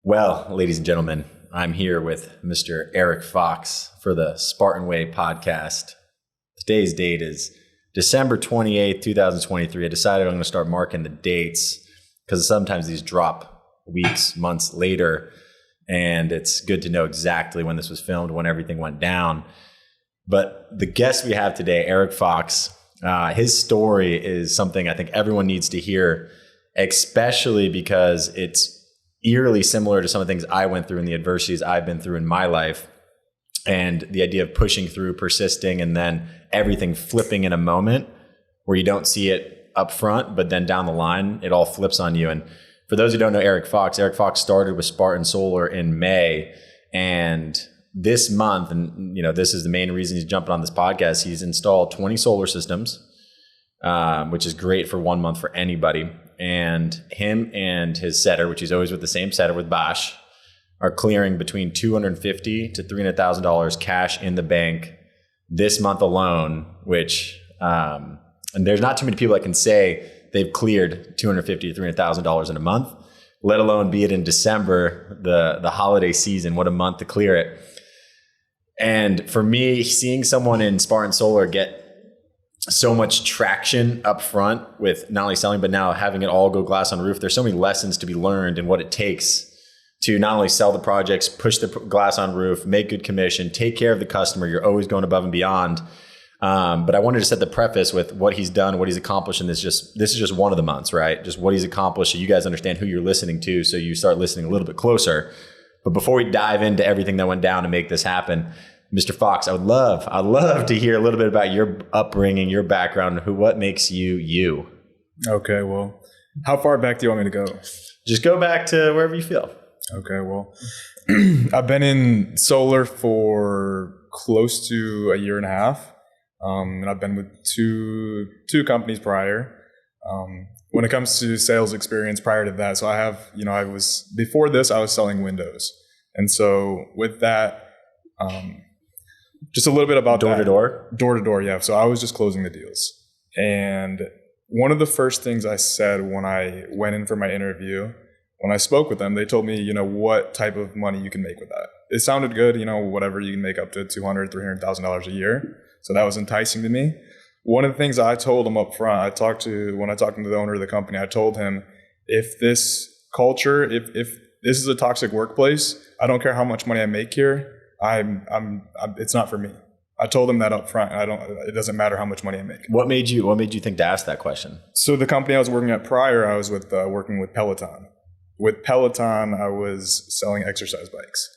Well, ladies and gentlemen, I'm here with Mr. Eric Fox for the Spartan Way podcast. Today's date is December 28th, 2023. I decided I'm going to start marking the dates because sometimes these drop weeks, months later, and it's good to know exactly when this was filmed, when everything went down. But the guest we have today, Eric Fox, his story is something I think everyone needs to hear, especially because it's eerily similar to some of the things I went through and the adversities I've been through in my life. And the idea of pushing through, persisting, and then everything flipping in a moment where you don't see it up front, but then down the line, it all flips on you. And for those who don't know Eric Fox started with Spartan Solar in May. And this month, and this is the main reason he's jumping on this podcast, he's installed 20 solar systems, which is great for 1 month for anybody. And him and his setter, which he's always with the same setter with Bosch, are clearing between $250,000 to $300,000 cash in the bank this month alone, which, and there's not too many people that can say they've cleared $250,000 to $300,000 in a month, let alone be it in December, the holiday season. What a month to clear it. And for me, seeing someone in Spartan Solar get so much traction up front with not only selling, but now having it all go glass on roof, there's so many lessons to be learned in what it takes to not only sell the projects, push the glass on roof, make good commission, take care of the customer. You're always going above and beyond. But I wanted to set the preface with what he's done, what he's accomplished in this is just one of the months, right? Just what he's accomplished, so you guys understand who you're listening to, so you start listening a little bit closer. But before we dive into everything that went down to make this happen, Mr. Fox, I'd love to hear a little bit about your upbringing, your background, what makes you you. Okay, well, how far back do you want me to go? Just go back to wherever you feel. Okay, well, I've been in solar for close to a year and a half. And I've been with two companies prior. When it comes to sales experience prior to that, so I have, before this, I was selling windows. And so with that, just a little bit about door to door? Door to door, yeah. So I was just closing the deals. And one of the first things I said when I went in for my interview, when I spoke with them, they told me, what type of money you can make with that. It sounded good, whatever you can make up to $200,000, $300,000 a year. So that was enticing to me. One of the things I told him up front, when I talked to the owner of the company, I told him, if this culture, if this is a toxic workplace, I don't care how much money I make here. It's not for me. I told him that up front. It doesn't matter how much money I make. What made you think to ask that question? So the company I was working at prior, I was working with Peloton. With Peloton, I was selling exercise bikes.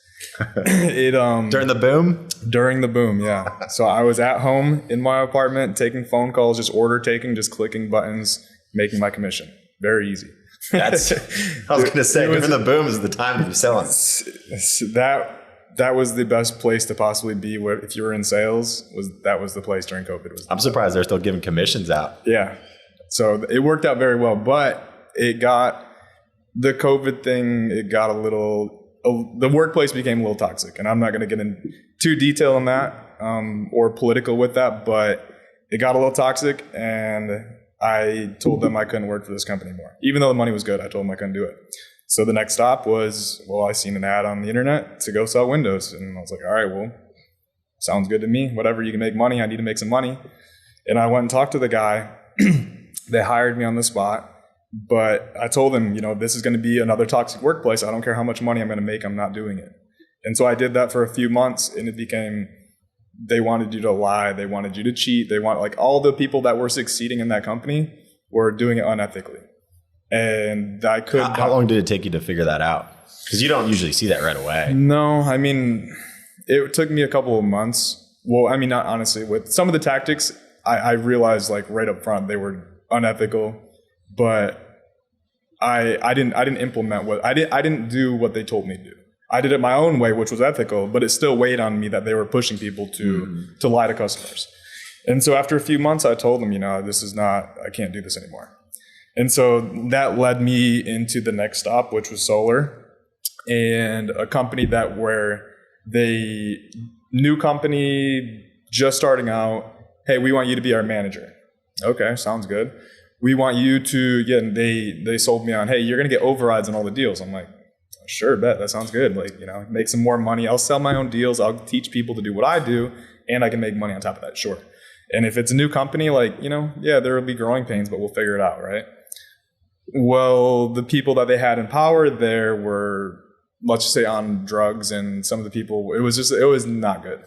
During the boom? During the boom, yeah. So I was at home in my apartment, taking phone calls, just order taking, just clicking buttons, making my commission. Very easy. I was going to say, during the boom is the time to be selling. That was the best place to possibly be if you were in sales. That was the place during COVID. I'm surprised they're still giving commissions out. Yeah. So it worked out very well, but the COVID thing, the workplace became a little toxic, and I'm not going to get into too detail on that or political with that, but it got a little toxic, and I told them I couldn't work for this company anymore. Even though the money was good, I told them I couldn't do it. So the next stop was, I seen an ad on the internet to go sell windows, and I was like, all right, well, sounds good to me. Whatever, you can make money. I need to make some money. And I went and talked to the guy. They hired me on the spot. But I told them, this is going to be another toxic workplace. I don't care how much money I'm going to make. I'm not doing it. And so I did that for a few months, and it became, they wanted you to lie. They wanted you to cheat. They want all the people that were succeeding in that company were doing it unethically. And I could. How long did it take you to figure that out? Because you don't usually see that right away. No, it took me a couple of months. Well, not honestly, with some of the tactics, I realized right up front they were unethical. But I didn't implement I didn't do what they told me to do. I did it my own way, which was ethical, but it still weighed on me that they were pushing people to lie to customers. And so after a few months, I told them, I can't do this anymore. And so that led me into the next stop, which was solar, and a company new company, just starting out. Hey, we want you to be our manager. Okay, sounds good. We want you to, they sold me on, hey, you're going to get overrides on all the deals. I'm like, Sure, bet. That sounds good. Like, make some more money. I'll sell my own deals. I'll teach people to do what I do, and I can make money on top of that. Sure. And if it's a new company, like, yeah, there will be growing pains, but we'll figure it out, right? Well, the people that they had in power there were, let's just say, on drugs, and some of the people, it was not good.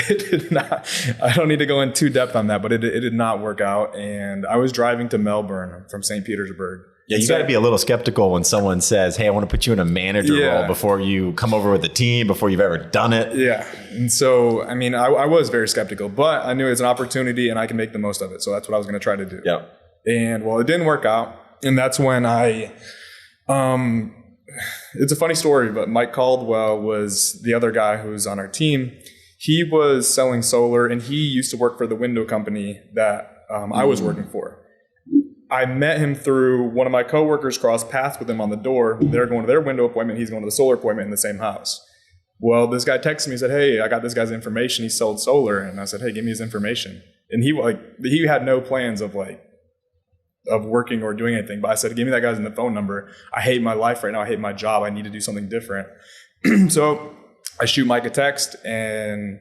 It did not. I don't need to go in too depth on that, but it did not work out. And I was driving to Melbourne from St. Petersburg. Yeah, you got to be a little skeptical when someone says, hey, I want to put you in a manager role before you come over with the team, before you've ever done it. Yeah. And so, I mean, I was very skeptical, but I knew it was an opportunity and I can make the most of it. So that's what I was going to try to do. Yeah. And well, it didn't work out. And that's when it's a funny story, but Mike Caldwell was the other guy who was on our team. He was selling solar, and he used to work for the window company that I was working for. I met him through one of my coworkers, crossed paths with him on the door. They're going to their window appointment. He's going to the solar appointment in the same house. Well, this guy texted me and said, hey, I got this guy's information. He sold solar. And I said, hey, give me his information. And he had no plans of working or doing anything. But I said, give me that guy's phone number. I hate my life right now. I hate my job. I need to do something different. So I shoot Mike a text, and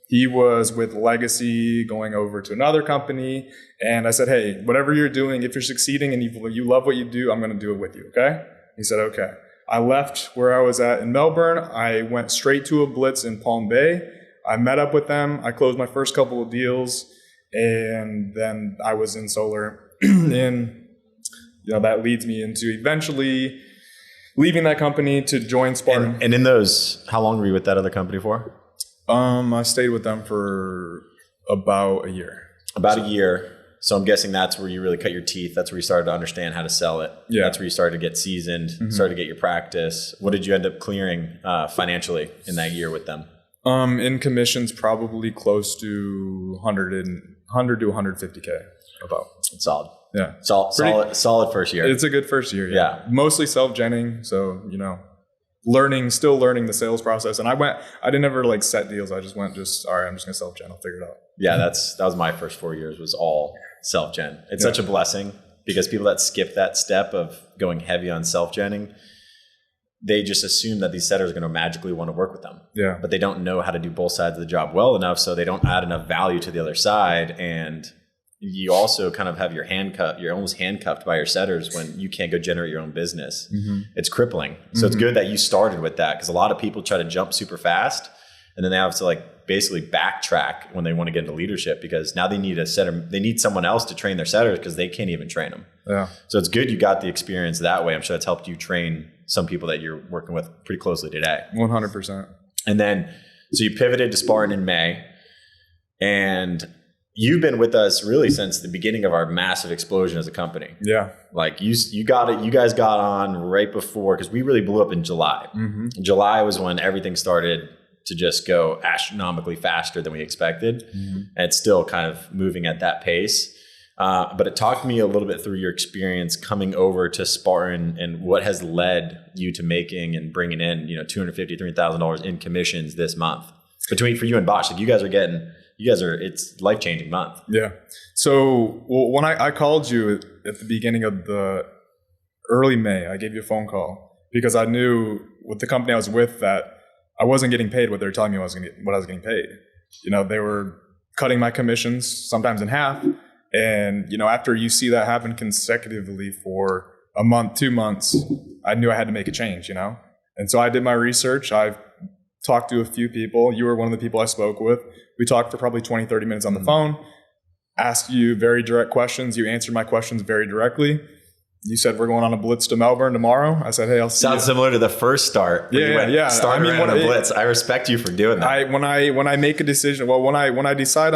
he was with Legacy going over to another company. And I said, hey, whatever you're doing, if you're succeeding and you love what you do, I'm going to do it with you. Okay. He said, okay. I left where I was at in Melbourne. I went straight to a blitz in Palm Bay. I met up with them. I closed my first couple of deals, and then I was in solar. And that leads me into eventually leaving that company to join Spartan. And in those, how long were you with that other company for? I stayed with them for about a year. About a year. So I'm guessing that's where you really cut your teeth. That's where you started to understand how to sell it. Yeah. That's where you started to get seasoned, started to get your practice. What did you end up clearing financially in that year with them? In commissions, probably close to 100 to 150K about. It's solid. Yeah. Solid first year. It's a good first year. Yeah. Mostly self-genning. So, still learning the sales process. And I didn't ever set deals. I just went all right, I'm just going to self-gen. I'll figure it out. Yeah. That was my first 4 years, was all self-gen. It's such a blessing, because people that skip that step of going heavy on self-genning, they just assume that these setters are going to magically want to work with them. Yeah. But they don't know how to do both sides of the job well enough. So they don't add enough value to the other side. And you also kind of have you're almost handcuffed by your setters when you can't go generate your own business. Mm-hmm. It's crippling. So it's good that you started with that, because a lot of people try to jump super fast, and then they have to basically backtrack when they want to get into leadership, because now they need a setter. They need someone else to train their setters, because they can't even train them. Yeah. So it's good you got the experience that way. I'm sure that's helped you train some people that you're working with pretty closely today. 100%. And then, so you pivoted to Spartan in May, and you've been with us really since the beginning of our massive explosion as a company. Yeah. You got it. You guys got on right before, because we really blew up in July. Mm-hmm. July was when everything started to just go astronomically faster than we expected. Mm-hmm. And it's still kind of moving at that pace. But it talked to me a little bit through your experience coming over to Spartan, and what has led you to making and bringing in, $250,000, $300,000 in commissions this month for you and Bosch. It's life-changing month. Yeah. So when I called you at the beginning of the early May, I gave you a phone call, because I knew with the company I was with that I wasn't getting paid what they were telling me what I was getting paid. They were cutting my commissions sometimes in half. And, after you see that happen consecutively for a month, 2 months, I knew I had to make a change, And so I did my research. I've talked to a few people. You were one of the people I spoke with. We talked for probably 20, 30 minutes on the phone, asked you very direct questions. You answered my questions very directly. You said, we're going on a blitz to Melbourne tomorrow. I said, hey, I'll see you. Sounds similar to the first start. Yeah. Start on a blitz. I respect you for doing that. When I make a decision, when I decide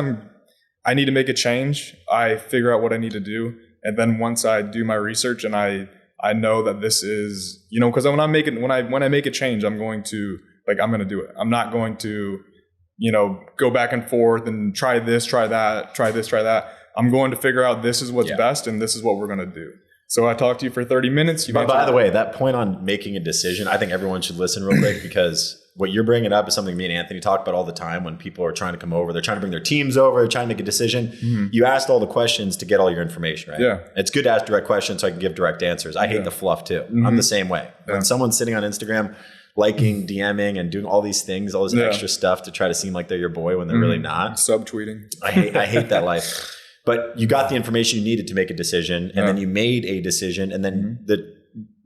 I need to make a change, I figure out what I need to do. And then once I do my research and I know that this is, because when I make a change, I'm going to do it. I'm not going to, go back and forth and try this, try that, try this, try that. I'm going to figure out this is what's best, and this is what we're going to do. So I talked to you for 30 minutes. By the way, that point on making a decision, I think everyone should listen real quick, because what you're bringing up is something me and Anthony talk about all the time when people are trying to come over. They're trying to bring their teams over, they're trying to make a decision. You asked all the questions to get all your information, right? Yeah. It's good to ask direct questions so I can give direct answers. I hate the fluff too. I'm the same way. When someone's sitting on Instagram, liking, DMing, and doing all these things, all this extra stuff to try to seem like they're your boy when they're really not. Subtweeting. I hate that life. But you got the information you needed to make a decision, and then you made a decision, and then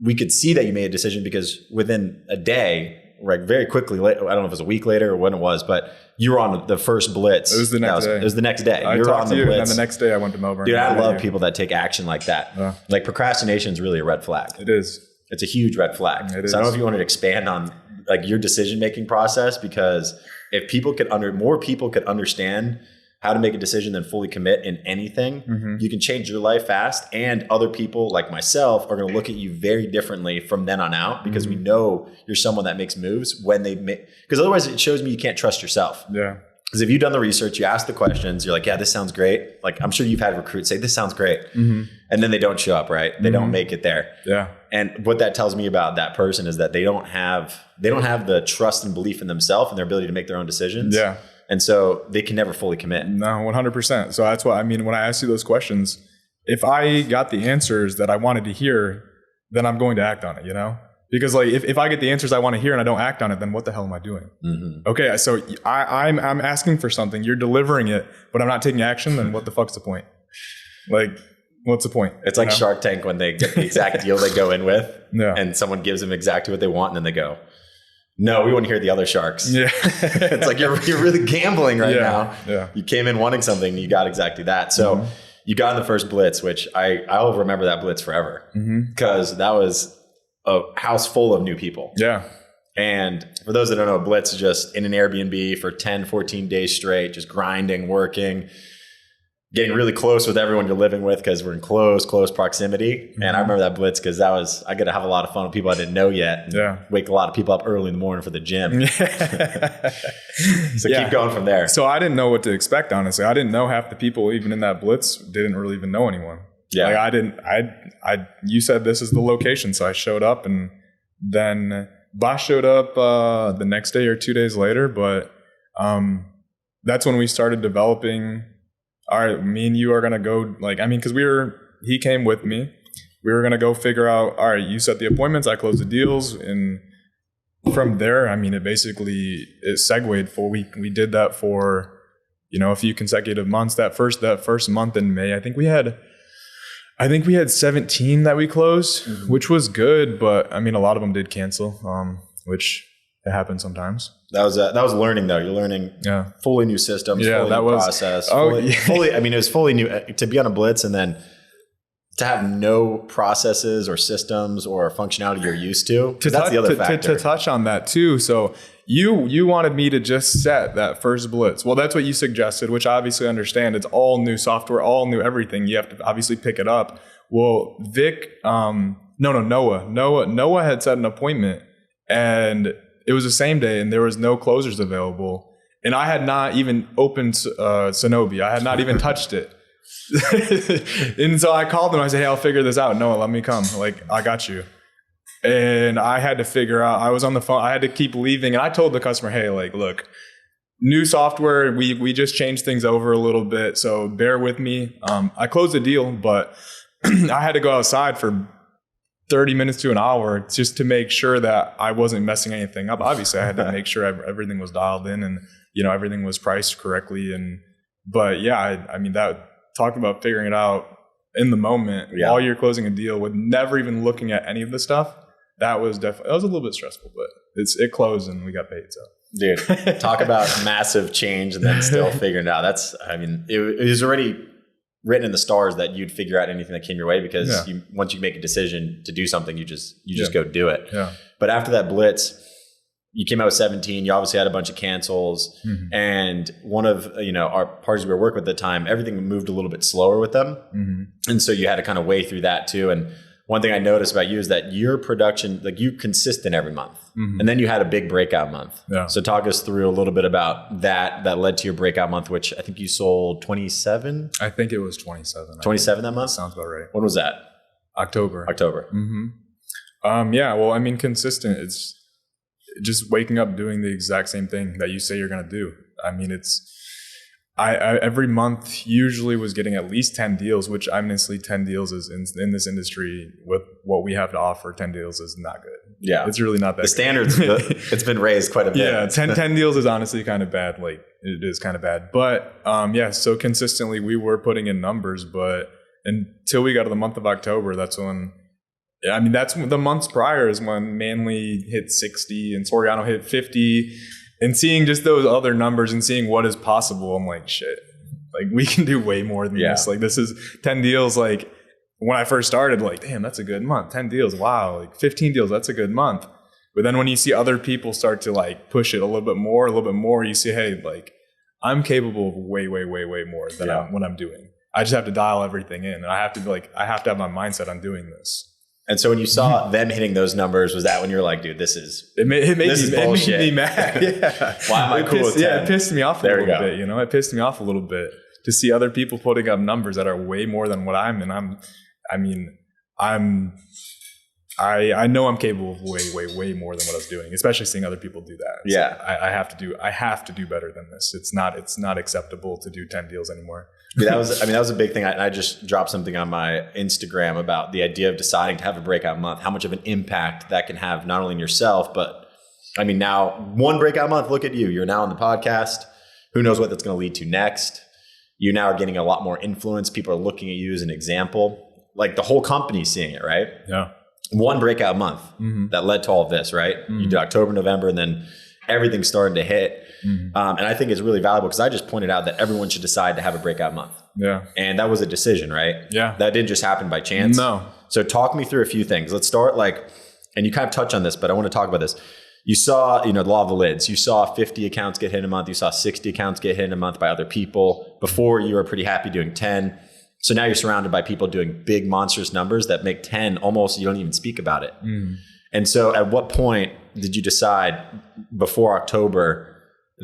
we could see that you made a decision because within a day, right, very quickly, I don't know if it was a week later or when it was, but you were on the first blitz. It was the next day. It was the next day. I you were talked on to the you, blitz. and then the next day I went to Melbourne. Dude, I love people that take action like that. Like procrastination is really a red flag. It is. It's a huge red flag. It is. So I don't know if you wanted to expand on like your decision-making process, because if more people could understand how to make a decision than fully commit in anything, you can change your life fast. And other people like myself are going to look at you very differently from then on out, because we know you're someone that makes moves when they make, because otherwise it shows me you can't trust yourself. Yeah. Because if you've done the research, you ask the questions, you're like, yeah, this sounds great. Like I'm sure you've had recruits say, this sounds great. And then they don't show up, right? They don't make it there. Yeah. And what that tells me about that person is that they don't have the trust and belief in themselves and their ability to make their own decisions. Yeah. And so they can never fully commit. No, 100%. So that's why, I mean, when I asked you those questions, if I got the answers that I wanted to hear, then I'm going to act on it, you know? Because like, if I get the answers I want to hear and I don't act on it, then what the hell am I doing? Okay, so I'm asking for something, you're delivering it, but I'm not taking action, then what the fuck's the point? Like, what's the point? It's like Shark Tank when they get the exact deal they go in with, Yeah. and someone gives them exactly what they want, and then they go, no, we want to hear the other sharks. Yeah. It's like you're really gambling right now. Yeah. You came in wanting something, and you got exactly that. So you got in the first blitz, which I'll remember that blitz forever, because that was a house full of new people. Yeah. And for those that don't know, blitz is just in an Airbnb for 10, 14 days straight, just grinding, working, getting really close with everyone you're living with, because we're in close proximity. And I remember that blitz because I got to have a lot of fun with people I didn't know yet. Yeah. Wake a lot of people up early in the morning for the gym. So keep going from there. So I didn't know what to expect, honestly. I didn't know half the people even in that blitz didn't really even know anyone. Yeah. Like you said this is the location. So I showed up, and then Boss showed up the next day or 2 days later. But that's when we started developing. All right, me and you are going to go, like, I mean, because he came with me. We were going to go figure out, all right, you set the appointments, I closed the deals. And from there, I mean, it segued for, we did that for, a few consecutive months. That first month in May, I think we had 17 that we closed, which was good. But I mean, a lot of them did cancel, which it happens sometimes. That was learning though. You're learning fully new systems, fully new process. Fully, I mean, it was fully new to be on a blitz and then to have no processes or systems or functionality you're used to. That's the other factor. To touch on that too. So you wanted me to just set that first blitz. Well, that's what you suggested, which I obviously understand. It's all new software, all new everything. You have to obviously pick it up. Well, Noah had set an appointment, and it was the same day, and there was no closers available. And I had not even opened Sonobi. I had not even touched it. And so I called him. I said, hey, I'll figure this out. Noah, let me come. Like, I got you. And I had to figure out, I was on the phone. I had to keep leaving. And I told the customer, hey, like, look, new software. We just changed things over a little bit. So bear with me. I closed the deal, but I had to go outside for 30 minutes to an hour just to make sure that I wasn't messing anything up. Obviously, I had to make sure everything was dialed in and, everything was priced correctly. But yeah, I mean, that talking about figuring it out in the moment while you're closing a deal with never even looking at any of the stuff, that was a little bit stressful, but it closed and we got paid. So, dude, talk about massive change and then still figuring it out. It was already written in the stars that you'd figure out anything that came your way, because once you make a decision to do something, you just go do it. Yeah. But after that blitz, you came out with 17. You obviously had a bunch of cancels, and one of our parties we were working with at the time, everything moved a little bit slower with them, and so you had to kind of weigh through that too. And one thing I noticed about you is that your production, like, you consistent every month, and then you had a big breakout month. Yeah. So talk us through a little bit about that led to your breakout month, which I think you sold 27. I think it was 27. 27 that month. Sounds about right. When was that? October. October. Yeah. Well, I mean, consistent. just waking up doing the exact same thing that you say you're going to do. I mean, I every month usually was getting at least 10 deals, which honestly 10 deals is in this industry with what we have to offer, 10 deals is not good. Yeah. It's really not that the standards, it's been raised quite a bit. Yeah, 10 deals is honestly kind of bad. Like it is kind of bad. But so consistently we were putting in numbers, but until we got to the month of October, that's when the months prior is when Manly hit 60 and Soriano hit 50. And seeing just those other numbers and seeing what is possible, I'm like, shit, like we can do way more than this. Like this is 10 deals. Like when I first started, like, damn, that's a good month. 10 deals. Wow. Like 15 deals. That's a good month. But then when you see other people start to like push it a little bit more, you see, hey, like I'm capable of way, way, way, way more than what I'm doing. I just have to dial everything in. And I have to have my mindset on doing this. And so when you saw them hitting those numbers, was that when you were like, dude, this is bullshit. It made me mad. Why am I cool with 10? Yeah, it pissed me off a little bit. You know, it pissed me off a little bit to see other people putting up numbers that are way more than what I'm. And I know I'm capable of way, way, way more than what I was doing, especially seeing other people do that. Yeah. So I have to do better than this. It's not acceptable to do 10 deals anymore. That was a big thing. I just dropped something on my Instagram about the idea of deciding to have a breakout month, how much of an impact that can have not only in yourself, but I mean, now one breakout month, look at you. You're now on the podcast. Who knows what that's going to lead to next? You now are getting a lot more influence. People are looking at you as an example. Like the whole company's seeing it, right? Yeah. One breakout month that led to all of this, right? You did October, November, and then everything started to hit. And I think it's really valuable because I just pointed out that everyone should decide to have a breakout month. Yeah. And that was a decision, right? Yeah. That didn't just happen by chance. No. So talk me through a few things. Let's start and you kind of touch on this, but I want to talk about this. You saw, the law of the lids. You saw 50 accounts get hit in a month. You saw 60 accounts get hit in a month by other people. Before you were pretty happy doing 10. So now you're surrounded by people doing big monstrous numbers that make 10 almost, you don't even speak about it. And so at what point did you decide before October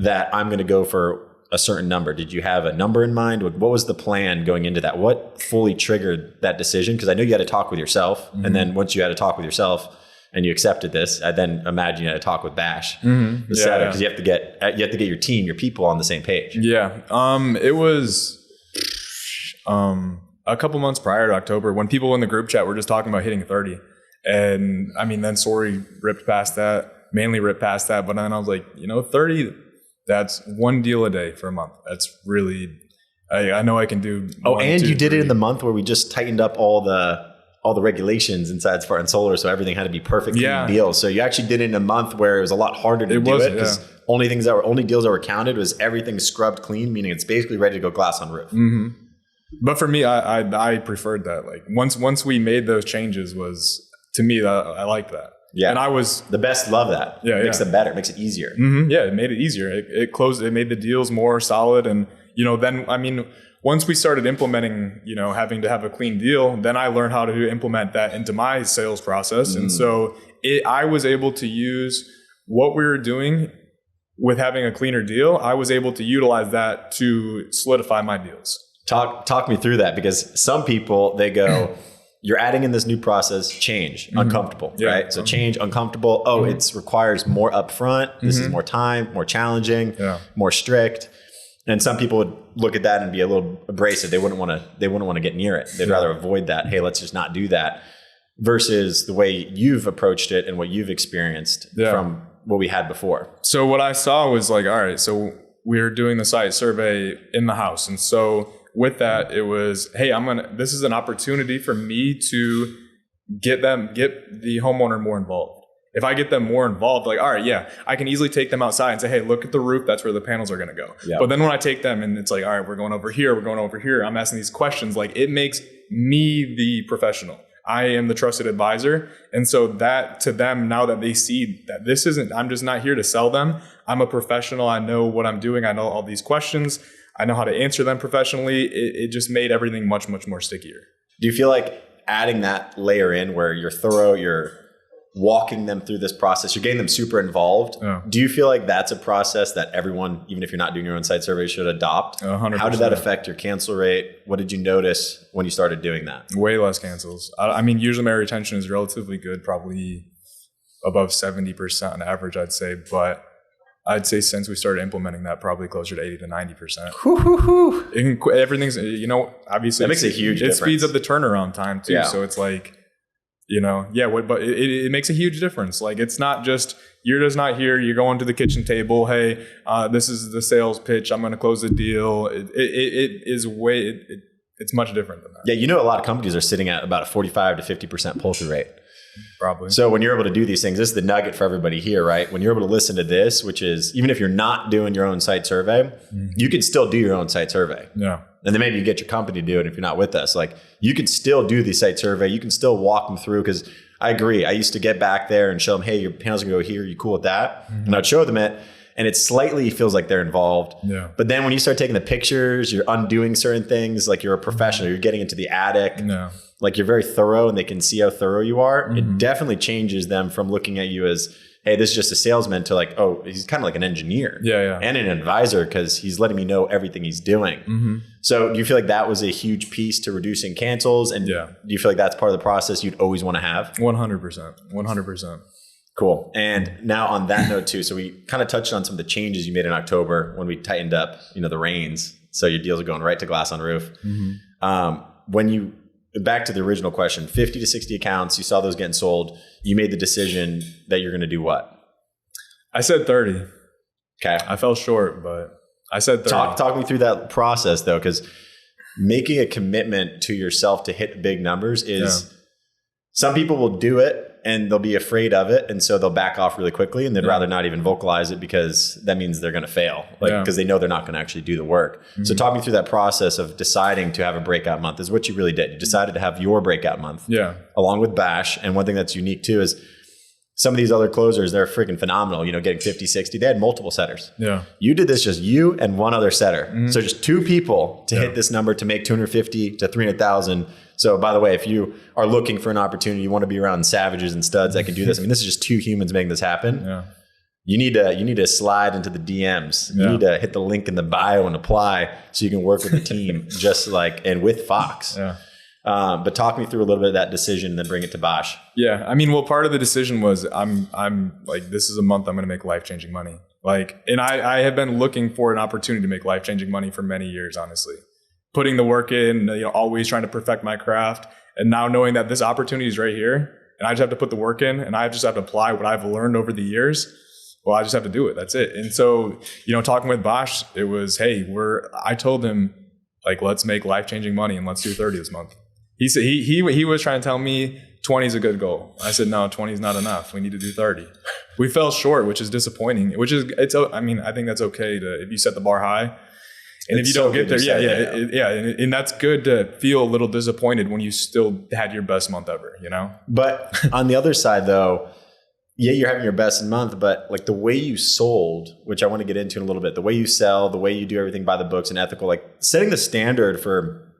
that I'm going to go for a certain number? Did you have a number in mind? What was the plan going into that? What fully triggered that decision? Because I know you had to talk with yourself. And then once you had to talk with yourself and you accepted this, I then imagine you had to talk with Bash. Because you have to get your team, your people on the same page. Yeah. It was a couple months prior to October when people in the group chat were just talking about hitting 30. And I mean, then Sori ripped past that, Manly ripped past that. But then I was like, 30, that's one deal a day for a month. That's really, I know I can do. And you did it in the month where we just tightened up all the regulations inside Spartan Solar. So everything had to be perfect clean deals. So you actually did it in a month where it was a lot harder to do it because only deals that were counted was everything scrubbed clean, meaning it's basically ready to go glass on roof. But for me, I preferred that. Like once we made those changes to me, I liked that. Yeah. And I was the best. Love that. Yeah. It makes them better. It makes it easier. Yeah. It made it easier. It made the deals more solid. And, then, once we started implementing, having to have a clean deal, then I learned how to implement that into my sales process. And so I was able to use what we were doing with having a cleaner deal. I was able to utilize that to solidify my deals. Talk me through that, because some people, they go, you're adding in this new process, change, uncomfortable, right? So change, uncomfortable. Oh, it requires more upfront. This is more time, more challenging, more strict. And some people would look at that and be a little abrasive. They wouldn't want to get near it. They'd rather avoid that. Hey, let's just not do that. Versus the way you've approached it and what you've experienced from what we had before. So what I saw was like, all right, so we're doing the site survey in the house. And so with that, it was, hey, this is an opportunity for me to get the homeowner more involved. If I get them more involved, like, all right, I can easily take them outside and say, hey, look at the roof. That's where the panels are going to go. Yeah. But then when I take them and it's like, all right, we're going over here. I'm asking these questions. Like, it makes me the professional. I am the trusted advisor. And so that to them, now that they see that I'm just not here to sell them. I'm a professional. I know what I'm doing. I know all these questions. I know how to answer them professionally. It just made everything much, much more stickier. Do you feel like adding that layer in where you're thorough, you're walking them through this process, you're getting them super involved? Yeah. Do you feel like that's a process that everyone, even if you're not doing your own site survey, should adopt? 100%. How did that affect your cancel rate? What did you notice when you started doing that? Way less cancels. Usually my retention is relatively good, probably above 70% on average, I'd say. But I'd say since we started implementing that, probably closer to 80 to 90%. Everything's, obviously that makes a huge difference. It speeds up the turnaround time too. So it's like, but it makes a huge difference. Like, it's not just, you're just not here, you're going to the kitchen table. Hey, this is the sales pitch. I'm going to close the deal. It's much different than that. Yeah. A lot of companies are sitting at about a 45 to 50% pull-through rate. Probably. So when you're able to do these things, this is the nugget for everybody here, right? When you're able to listen to this, which is, even if you're not doing your own site survey, you can still do your own site survey. Yeah. And then maybe you get your company to do it if you're not with us. Like, you can still do the site survey. You can still walk them through, because I agree. I used to get back there and show them, hey, your panel's gonna go here. You cool with that? And I'd show them it. And it slightly feels like they're involved. Yeah. But then when you start taking the pictures, you're undoing certain things. Like, you're a professional. You're getting into the attic. No. Like, you're very thorough, and they can see how thorough you are. It definitely changes them from looking at you as, hey, this is just a salesman, to like, oh, he's kind of like an engineer. And an advisor, because he's letting me know everything he's doing. So do you feel like that was a huge piece to reducing cancels? And do you feel like that's part of the process you'd always want to have? 100%. 100%. Cool. And now on that note too, so we kind of touched on some of the changes you made in October when we tightened up, the reins. So your deals are going right to glass on roof. When you, back to the original question, 50 to 60 accounts, you saw those getting sold. You made the decision that you're going to do what? I said 30. Okay. I fell short, but I said 30. Talk me through that process though, because making a commitment to yourself to hit big numbers is, some people will do it and they'll be afraid of it, and so they'll back off really quickly, and they'd rather not even vocalize it, because that means they're going to fail, because they know they're not going to actually do the work. So talk me through that process of deciding to have a breakout month. Is what you really did. You decided to have your breakout month, along with Bash. And one thing that's unique too is some of these other closers, they're freaking phenomenal. Getting 50, 60. They had multiple setters. You did this just you and one other setter. So just two people to hit this number, to make 250 to 300,000. So by the way, if you are looking for an opportunity, you want to be around savages and studs that can do this. I mean, this is just two humans making this happen. You need to slide into the DMs. You need to hit the link in the bio and apply, so you can work with the team, and with Fox. But talk me through a little bit of that decision and then bring it to Bosch. Yeah. I mean, well, part of the decision was I'm like, this is a month I'm going to make life-changing money. And I have been looking for an opportunity to make life-changing money for many years, honestly. Putting the work in, always trying to perfect my craft. And now knowing that this opportunity is right here, and I just have to put the work in, and I just have to apply what I've learned over the years. Well, I just have to do it. That's it. And so, talking with Bosch, it was, hey, I told him, let's make life-changing money and let's do 30 this month. He said, he was trying to tell me 20 is a good goal. I said, no, 20 is not enough. We need to do 30. We fell short, which is disappointing, I think that's okay if you set the bar high. And if you don't get there, and that's good to feel a little disappointed when you still had your best month ever, But on the other side though, you're having your best month, but the way you sold, which I want to get into in a little bit, the way you sell, the way you do everything by the books and ethical, setting the standard for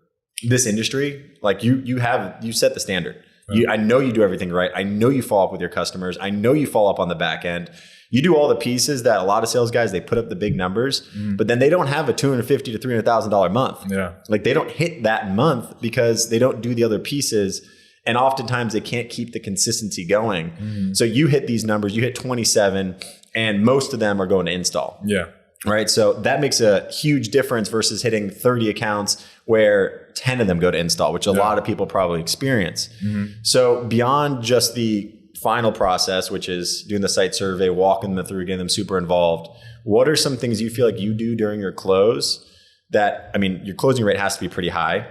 this industry, you set the standard. I know you do everything right. I know you follow up with your customers. I know you follow up on the back end. You do all the pieces that a lot of sales guys, they put up the big numbers, but then they don't have a $250,000 to $300,000 month. They don't hit that month because they don't do the other pieces. And oftentimes they can't keep the consistency going. So you hit these numbers, you hit 27, and most of them are going to install. Right. So that makes a huge difference versus hitting 30 accounts where 10 of them go to install, which a lot of people probably experience. So beyond just the final process, which is doing the site survey, walking them through, getting them super involved, what are some things you feel like you do during your close that, your closing rate has to be pretty high.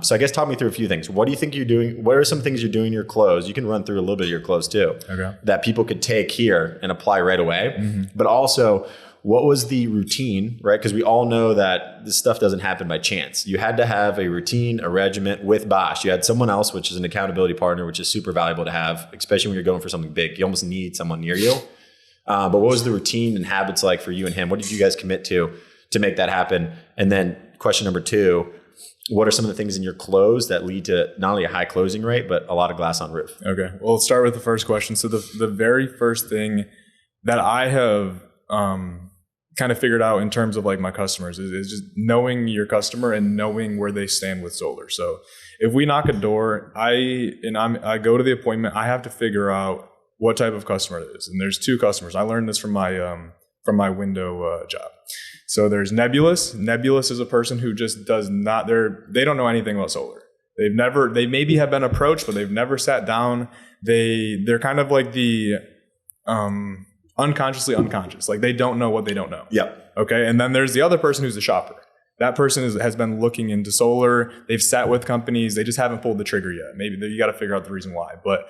So I guess talk me through a few things. What do you think you're doing? What are some things you're doing in your close? You can run through a little bit of your close too, that people could take here and apply right away. But also, what was the routine, right? Because we all know that this stuff doesn't happen by chance. You had to have a routine, a regiment with Bosch. You had someone else, which is an accountability partner, which is super valuable to have, especially when you're going for something big. You almost need someone near you. But what was the routine and habits like for you and him? What did you guys commit to make that happen? And then question number 2, what are some of the things in your close that lead to not only a high closing rate, but a lot of glass on roof? Okay. Well, let's start with the first question. So the very first thing that I have kind of figured out in terms of my customers is just knowing your customer and knowing where they stand with solar. So if we knock a door, I go to the appointment, I have to figure out what type of customer it is. And there's two customers. I learned this from my window job. So there's nebulous. Nebulous is a person who just they don't know anything about solar. They maybe have been approached, but they've never sat down. They're kind of like the unconsciously unconscious. Like they don't know what they don't know. Yeah. Okay. And then there's the other person who's a shopper. That person has been looking into solar. They've sat with companies. They just haven't pulled the trigger yet. Maybe you got to figure out the reason why. But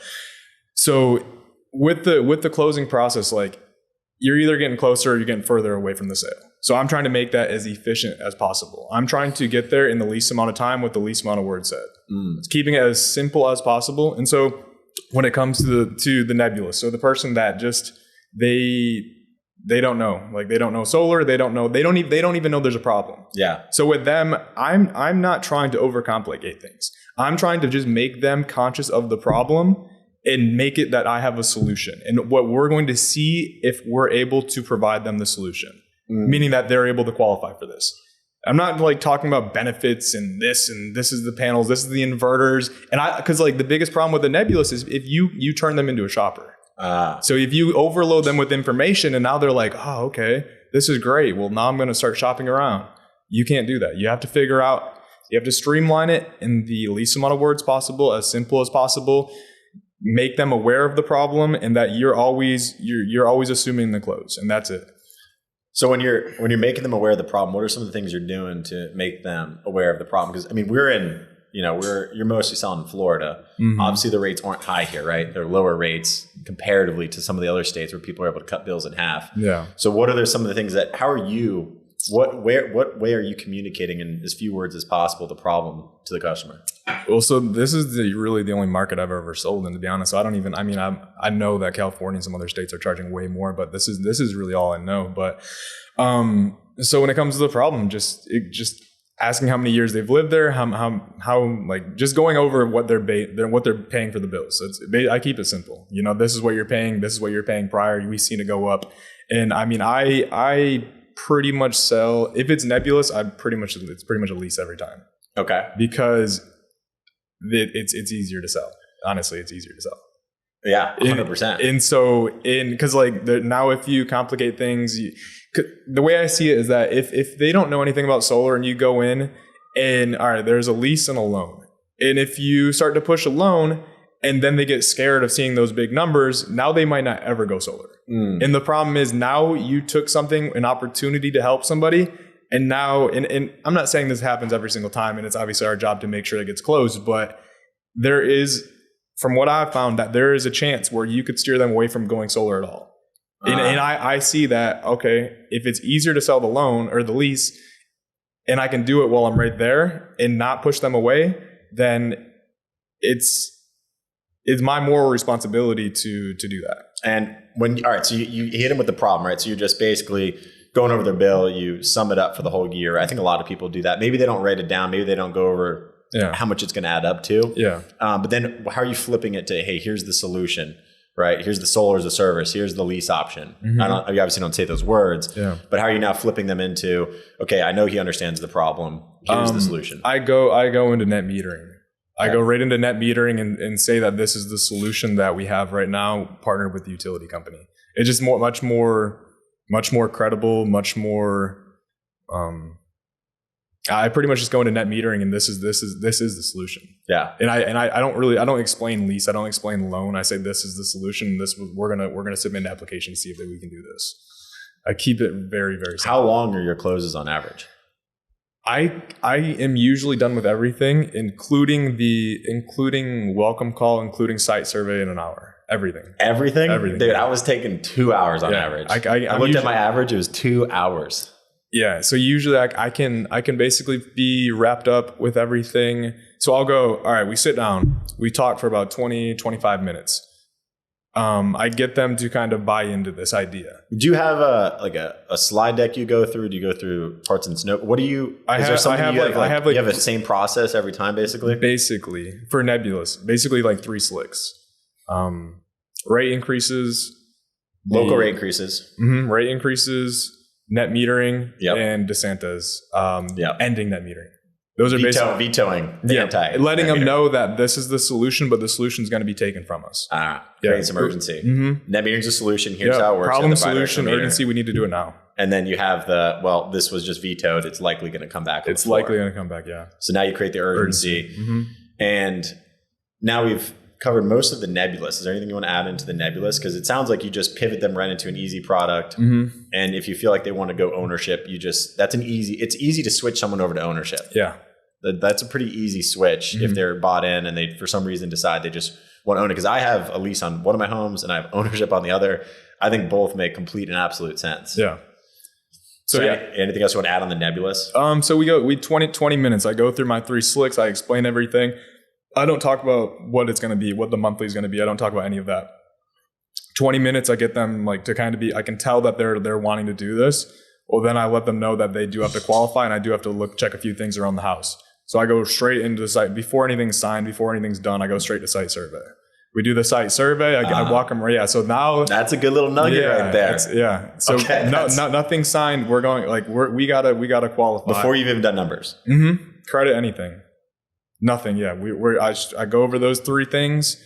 so with the closing process, like you're either getting closer or you're getting further away from the sale. So I'm trying to make that as efficient as possible. I'm trying to get there in the least amount of time with the least amount of words said. It's keeping it as simple as possible. And so when it comes to the nebulous, so the person that just they don't know, like they don't know solar, they don't even know there's a problem. Yeah. So with them, I'm not trying to overcomplicate things. I'm trying to just make them conscious of the problem and make it that I have a solution. And what we're going to see if we're able to provide them the solution, meaning that they're able to qualify for this. I'm not like talking about benefits and this is the panels, this is the inverters. And because like the biggest problem with the nebulous is if you turn them into a shopper. So if you overload them with information and now they're like, oh, okay, this is great. Well, now I'm going to start shopping around. You can't do that. You have to streamline it in the least amount of words possible, as simple as possible. Make them aware of the problem and that you're always assuming the close, and that's it. So when you're making them aware of the problem, what are some of the things you're doing to make them aware of the problem? Because I mean, you're mostly selling in Florida. Mm-hmm. Obviously, the rates aren't high here, right? They're lower rates comparatively to some of the other states where people are able to cut bills in half. Yeah. So what are some of the things what way are you communicating in as few words as possible the problem to the customer? Well, so this is really the only market I've ever sold in, to be honest. So I know that California and some other states are charging way more, but this is really all I know. But so when it comes to the problem, just asking how many years they've lived there, how like just going over what they're paying for the bills. I keep it simple. This is what you're paying. This is what you're paying prior. We've seen it go up, and I mean I pretty much sell, if it's nebulous, it's pretty much a lease every time. Okay. Because it's easier to sell. Honestly, it's easier to sell. Yeah, 100%. And so because like now if you complicate things, the way I see it is that if they don't know anything about solar and you go in and all right, there's a lease and a loan. And if you start to push a loan and then they get scared of seeing those big numbers, now they might not ever go solar. And the problem is now you took an opportunity to help somebody. And now, and I'm not saying this happens every single time, and it's obviously our job to make sure it gets closed, but there is, from what I've found, that there is a chance where you could steer them away from going solar at all. And I see that, okay, if it's easier to sell the loan or the lease, and I can do it while I'm right there and not push them away, then it's my moral responsibility to do that. And so you hit them with the problem, right? So you're just basically going over their bill, you sum it up for the whole year. I think a lot of people do that. Maybe they don't write it down. Maybe they don't go over how much it's going to add up to. Yeah. But then how are you flipping it to, hey, here's the solution, right? Here's the solar as a service. Here's the lease option. Mm-hmm. You obviously don't say those words, but how are you now flipping them into, okay, I know he understands the problem. Here's the solution. I go into net metering. I go right into net metering and say that this is the solution that we have right now, partnered with the utility company. It's just much more credible, much more. I pretty much just go into net metering, and this is the solution. Yeah. And I don't explain lease. I don't explain loan. I say this is the solution. We're gonna submit an application to see if we can do this. I keep it very, very simple. How long are your closes on average? I am usually done with everything, including welcome call, including site survey in an hour. Everything. Dude, I was taking 2 hours on average. I looked at my average, it was 2 hours. Yeah. So usually I can basically be wrapped up with everything. So I'll go, all right, we sit down, we talk for about 20, 25 minutes. I get them to kind of buy into this idea. Do you have a slide deck you go through? Do you go through parts and snow? What do you? I have the same process every time, basically. Basically, for nebulous, like 3 slicks. Rate increases, local rate increases, rate increases, net metering, yep. and DeSantis ending net metering. Those are basically vetoing the anti. Letting them know that this is the solution, but the solution is going to be taken from us. Create some urgency. Net metering's a solution. Here's how it works. Problem, solution, urgency. We need to do it now. And then you have this was just vetoed. It's likely going to come back. It's likely going to come back. Yeah. So now you create the urgency. And now we've covered most of the nebulous. Is there anything you want to add into the nebulous? Because it sounds like you just pivot them right into an easy product. And if you feel like they want to go ownership, it's easy to switch someone over to ownership. Yeah. That's a pretty easy switch if they're bought in and they, for some reason, decide they just want to own it. Because I have a lease on one of my homes and I have ownership on the other. I think both make complete and absolute sense. Yeah. So anything else you want to add on the nebulous? So we 20 minutes. I go through my 3 slicks. I explain everything. I don't talk about what it's going to be, what the monthly is going to be. I don't talk about any of that. 20 minutes, I get them like to kind of be, I can tell that they're wanting to do this. Well, then I let them know that they do have to qualify and I do have to check a few things around the house. So I go straight into the site before anything's signed, before anything's done. I go straight to site survey. We do the site survey. I walk them. Yeah. So now that's a good little nugget right there. So nothing signed. We're going we gotta qualify before you've even done numbers. Credit anything. Nothing. Yeah. I go over those 3 things.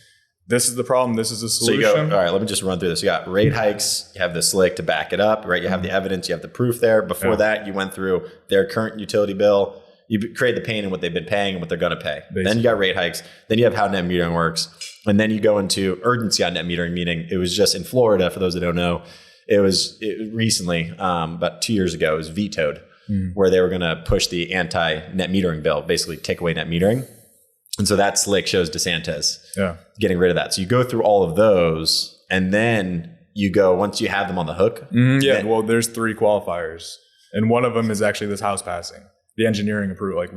This is the problem. This is the solution. So you go, all right, let me just run through this. You got rate hikes. You have the slick to back it up, right? You have the evidence. You have the proof there. Before that, you went through their current utility bill. You create the pain and what they've been paying and what they're going to pay. Basically. Then you got rate hikes. Then you have how net metering works. And then you go into urgency on net metering, meaning it was just in Florida, for those that don't know, it recently, about 2 years ago, it was vetoed, where they were going to push the anti-net metering bill, basically take away net metering. And so that slick shows DeSantis getting rid of that. So you go through all of those, and then you go, once you have them on the hook. Well, there's 3 qualifiers. And one of them is actually this house passing. The engineering approval. Like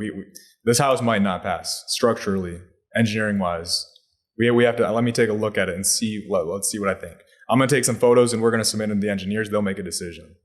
this house might not pass structurally, engineering wise. We have to, let me take a look at it and see, let's see what I think. I'm going to take some photos and we're going to submit them to the engineers. They'll make a decision.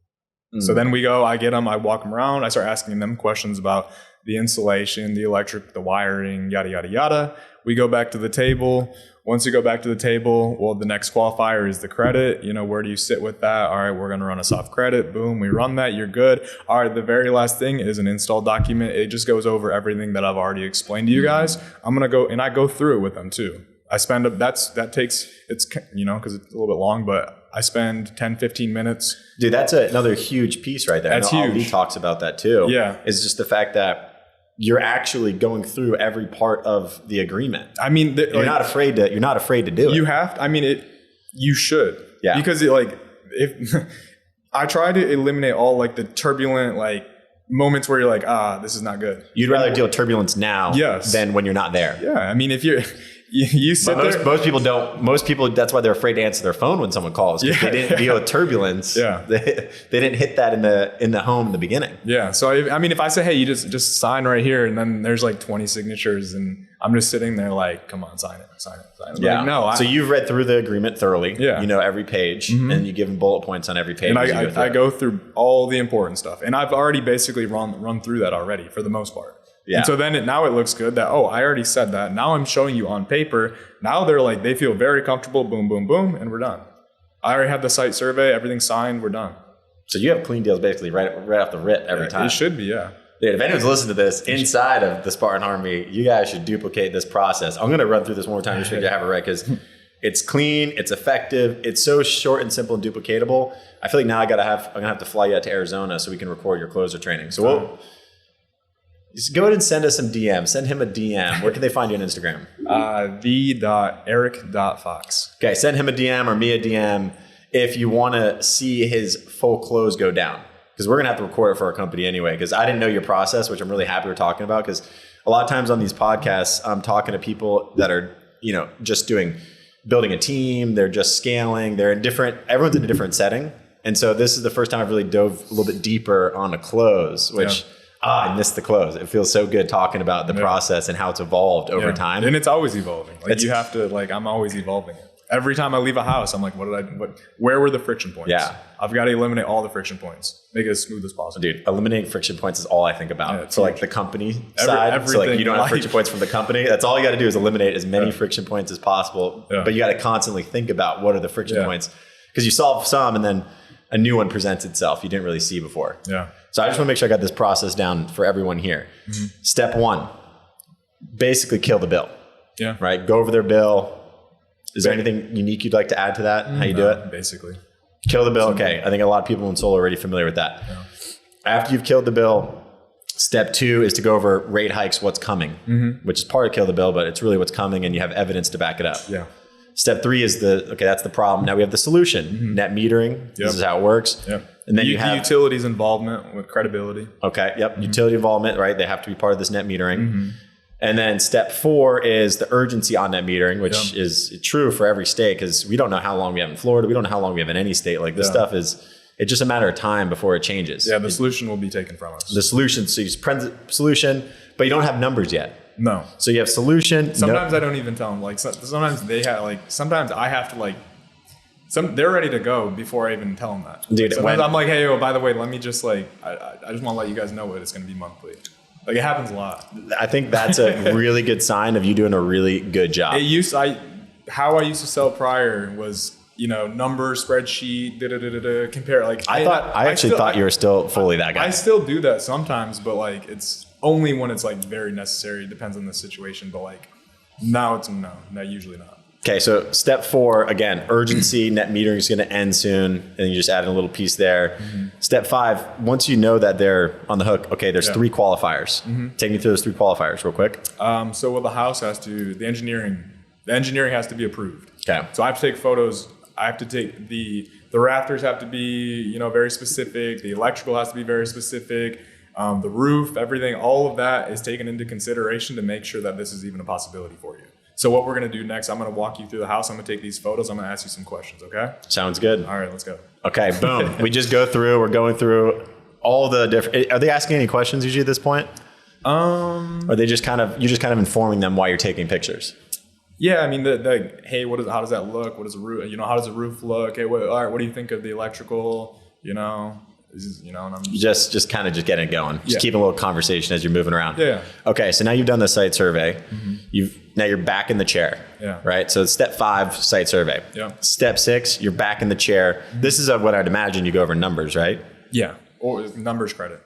So then we go, I get them, I walk them around. I start asking them questions about the insulation, the electric, the wiring, yada, yada, yada. We go back to the table. Once you go back to the table, well, the next qualifier is the credit. Where do you sit with that? All right, we're going to run a soft credit. Boom, we run that. You're good. All right, the very last thing is an install document. It just goes over everything that I've already explained to you guys. I'm going to go, and I go through it with them too. I spend, because it's a little bit long, but I spend 10, 15 minutes. Dude, that's another huge piece right there. That's huge. Ali talks about that too. Yeah. It's just the fact that you're actually going through every part of the agreement. I mean, you're not afraid to do it. You have to, you should. Yeah. Because if I try to eliminate all the turbulent, moments where you're like, this is not good. You'd rather deal with turbulence now than when you're not there. Yeah. I mean, if you sit there. Most people don't. Most people, that's why they're afraid to answer their phone when someone calls. Because they didn't deal with turbulence. Yeah. They didn't hit that in the home in the beginning. Yeah. So, if I say, hey, you just sign right here, and then there's 20 signatures, and I'm just sitting there come on, sign it. Yeah. No. So you've read through the agreement thoroughly. Yeah. You know every page, and you give them bullet points on every page. And I go through all the important stuff. And I've already basically run through that already for the most part. Yeah. And so then now it looks good that, I already said that. Now I'm showing you on paper. Now they're they feel very comfortable. Boom, boom, boom. And we're done. I already have the site survey. Everything's signed. We're done. So you have clean deals basically right off the rip every time. It should be, yeah. Dude, if anyone's listening to this inside of the Spartan Army, you guys should duplicate this process. I'm going to run through this one more time just so you have it right, because it's clean, it's effective, it's so short and simple and duplicatable. I feel like now I'm going to have to fly you out to Arizona so we can record your closer training. So we'll just go ahead and send us some DMs. Send him a DM. Where can they find you on Instagram? the.eric.fox. Okay, send him a DM or me a DM if you want to see his full close go down. Because we're going to have to record it for our company anyway. Because I didn't know your process, which I'm really happy we're talking about. Because a lot of times on these podcasts, I'm talking to people that are, just building a team. They're just scaling. Everyone's in a different setting. And so this is the first time I've really dove a little bit deeper on a close, which... Yeah. I missed the close. It feels so good talking about the process and how it's evolved over time. And it's always evolving. You have to, I'm always evolving it. Every time I leave a house, I'm like, where were the friction points? Yeah. I've got to eliminate all the friction points. Make it as smooth as possible. Dude, eliminating friction points is all I think about. So the company side, so you don't have friction points from the company. That's all you got to do is eliminate as many friction points as possible. Yeah. But you got to constantly think about what are the friction points. Because you solve some and then a new one presents itself you didn't really see before. Yeah. So I just want to make sure I got this process down for everyone here. Step one, basically kill the bill. Yeah. Right? Go over their bill. Is there anything unique you'd like to add to that? How you do it? Basically. Kill the bill. Okay. I think a lot of people in solar are already familiar with that. Yeah. After you've killed the bill, step two is to go over rate hikes, what's coming, which is part of kill the bill, but it's really what's coming and you have evidence to back it up. Yeah. Step three is that's the problem. Now we have the solution, net metering. This is how it works. Yep. And then the you have utilities involvement with credibility. Okay. Yep. Utility involvement, right? They have to be part of this net metering. And then step four is the urgency on net metering, which is true for every state because we don't know how long we have in Florida. We don't know how long we have in any state. Like this stuff it's just a matter of time before it changes. Yeah. The solution will be taken from us. The solution. So you present solution, but you don't have numbers yet. No. So you have solution. Sometimes I don't even tell them. Like sometimes they have sometimes I have to they're ready to go before I even tell them that. Dude, sometimes I'm like, hey, by the way, let me just I just want to let you guys know what it's going to be monthly. Like it happens a lot. I think that's a really good sign of you doing a really good job. How I used to sell prior was, number spreadsheet, compare. I actually thought you were still fully that guy. I still do that sometimes, but it's only when it's very necessary. It depends on the situation, but now it's no, usually not. Okay, so step four, again, urgency, net metering is going to end soon, and you just add in a little piece there. Step five, once you know that they're on the hook, okay, there's three qualifiers. Take me through those three qualifiers real quick. So what the house the engineering has to be approved. Okay. So I have to take photos. I have to take the rafters have to be, very specific. The electrical has to be very specific. The roof, everything, all of that is taken into consideration to make sure that this is even a possibility for you. So what we're going to do next, I'm going to walk you through the house. I'm going to take these photos. I'm going to ask you some questions, okay? Sounds good. All right, let's go. Okay, boom. We're going through all the different, are they asking any questions usually at this point? Or are they you're just kind of informing them why you're taking pictures? Yeah, I mean, hey, how does that look? What does the roof, how does the roof look? Hey, all right, what do you think of the electrical, and I'm just kind of getting it going. Just keeping a little conversation as you're moving around. Yeah. Okay, so now you've done the site survey. Now you're back in the chair. Yeah. Right? So step 5, site survey. Yeah. Step 6, you're back in the chair. This is what I'd imagine you go over numbers, right? Yeah. Or numbers and credit,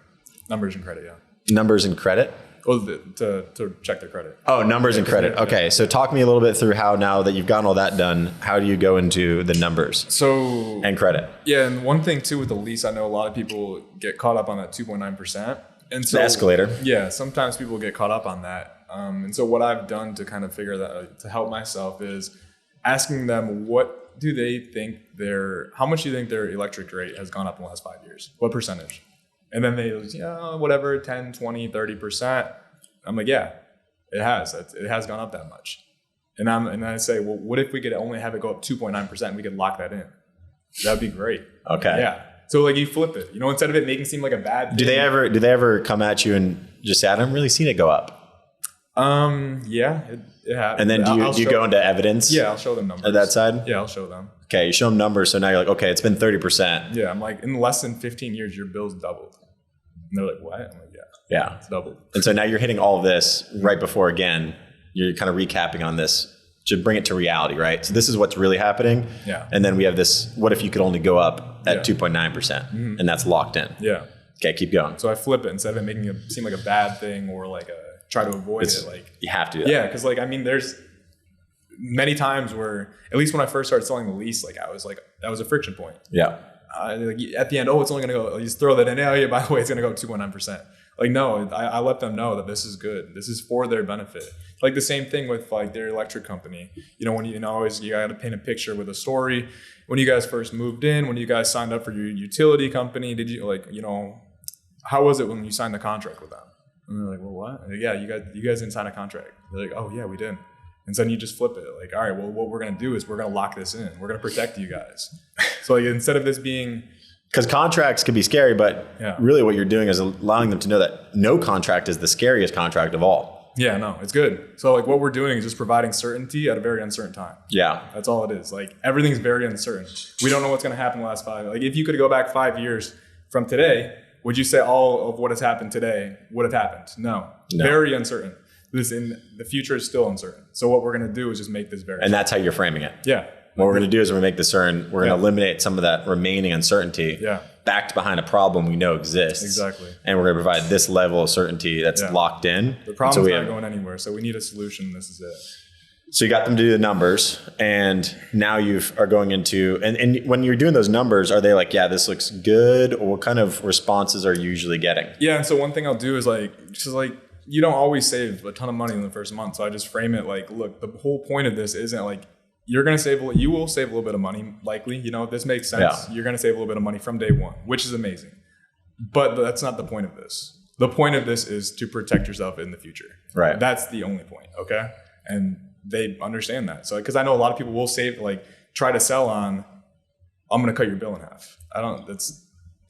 yeah. Numbers and credit? Well, to check their credit. Oh, numbers and credit. Okay, so talk me a little bit through how now that you've gotten all that done, how do you go into the numbers and credit? Yeah, and one thing too with the lease, I know a lot of people get caught up on that 2.9%. And so the escalator. Yeah, sometimes people get caught up on that. And so what I've done to kind of figure that to help myself is asking them what do they think how much do you think their electric rate has gone up in the last 5 years? What percentage? And then they whatever, 10, 20, 30%. I'm like, yeah, it has. It has gone up that much. And I say, well, what if we could only have it go up 2.9% and we could lock that in? That'd be great. Okay. Yeah. So you flip it, instead of it making it seem like a bad thing. Do they ever come at you and just say, I don't really see it go up? Yeah, it happens. And then do you go into evidence? Yeah, I'll show them numbers. At that side? Yeah, I'll show them. Okay, you show them numbers, so now you're like, okay, it's been 30%. Yeah, I'm like, in less than 15 years, your bill's doubled. And they're like, what? I'm like, yeah, it's doubled. And so now you're hitting all of this right before, again, you're kind of recapping on this to bring it to reality, right? So this is what's really happening. Yeah. And then we have this, what if you could only go up at 2.9%? And that's locked in. Yeah. Okay, keep going. So I flip it instead of it making it seem like a bad thing or try to avoid it. You have to do that. Yeah, because there's many times where, at least when I first started selling the lease, that was a friction point. Yeah. At the end, it's only going to go, you just throw that in. Oh, yeah, by the way, it's going to go 2.9%. No, I let them know that this is good. This is for their benefit. The same thing with their electric company. When you got to paint a picture with a story. When you guys first moved in, when you guys signed up for your utility company, did you how was it when you signed the contract with them? And they're like, well, what? Like, yeah, you guys didn't sign a contract. They're like, oh yeah, we didn't. And so then you just flip it. All right, well, what we're going to do is we're going to lock this in. We're going to protect you guys. So instead of this being... Because contracts can be scary, but really what you're doing is allowing them to know that no contract is the scariest contract of all. Yeah, no, it's good. So what we're doing is just providing certainty at a very uncertain time. Yeah. That's all it is. Everything's very uncertain. We don't know what's going to happen in the last 5. If you could go back 5 years from today, would you say all of what has happened today would have happened? No. Very uncertain. The future is still uncertain. So what we're going to do is just make this very And that's how you're framing it. Yeah. What we're going to do is we're going to make this we're going to eliminate some of that remaining uncertainty backed behind a problem we know exists. Exactly. And we're going to provide this level of certainty that's locked in. The problem's not going anywhere. So we need a solution. This is it. So you got them to do the numbers, and now you are going into, and when you're doing those numbers, are they like, yeah, this looks good? Or what kind of responses are you usually getting? Yeah. And so one thing I'll do is you don't always save a ton of money in the first month. So I just frame it like, look, the whole point of this isn't like, you will save a little bit of money, likely, if this makes sense, you're going to save a little bit of money from day one, which is amazing. But that's not the point of this. The point of this is to protect yourself in the future. Right. That's the only point. Okay. And they understand that. So, because I know a lot of people will try to sell on, I'm going to cut your bill in half.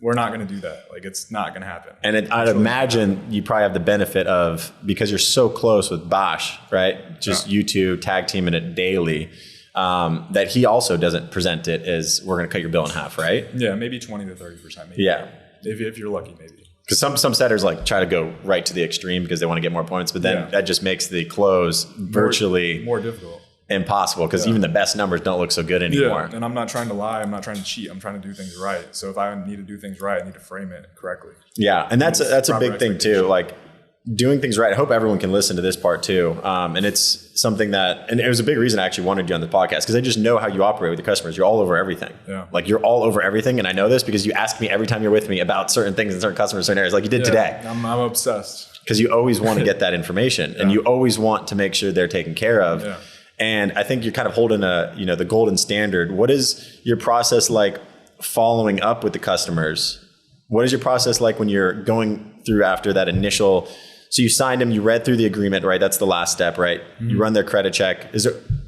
We're not going to do that. It's not going to happen. And I'd imagine you probably have the benefit of, because you're so close with Bosch, right? Just you two tag teaming it daily, that he also doesn't present it as, we're going to cut your bill in half, right? Yeah, maybe 20 to 30%. Maybe. Yeah. If you're lucky, maybe. Because some setters try to go right to the extreme because they want to get more points, but then that just makes the close virtually more difficult, impossible, because even the best numbers don't look so good anymore. Yeah, and I'm not trying to lie. I'm not trying to cheat. I'm trying to do things right. So if I need to do things right, I need to frame it correctly. Yeah, and that's a big thing too. Doing things right. I hope everyone can listen to this part too. And it's something that, and it was a big reason I actually wanted you on the podcast, because I just know how you operate with your customers. You're all over everything. Yeah. You're all over everything. And I know this because you ask me every time you're with me about certain things and certain customers, certain areas, like you did today. I'm obsessed. Because you always want to get that information and you always want to make sure they're taken care of. Yeah. And I think you're kind of holding the golden standard. What is your process like following up with the customers? What is your process like when you're going through after that initial? So you signed them, you read through the agreement, right? That's the last step, right? Mm-hmm. You run their credit check.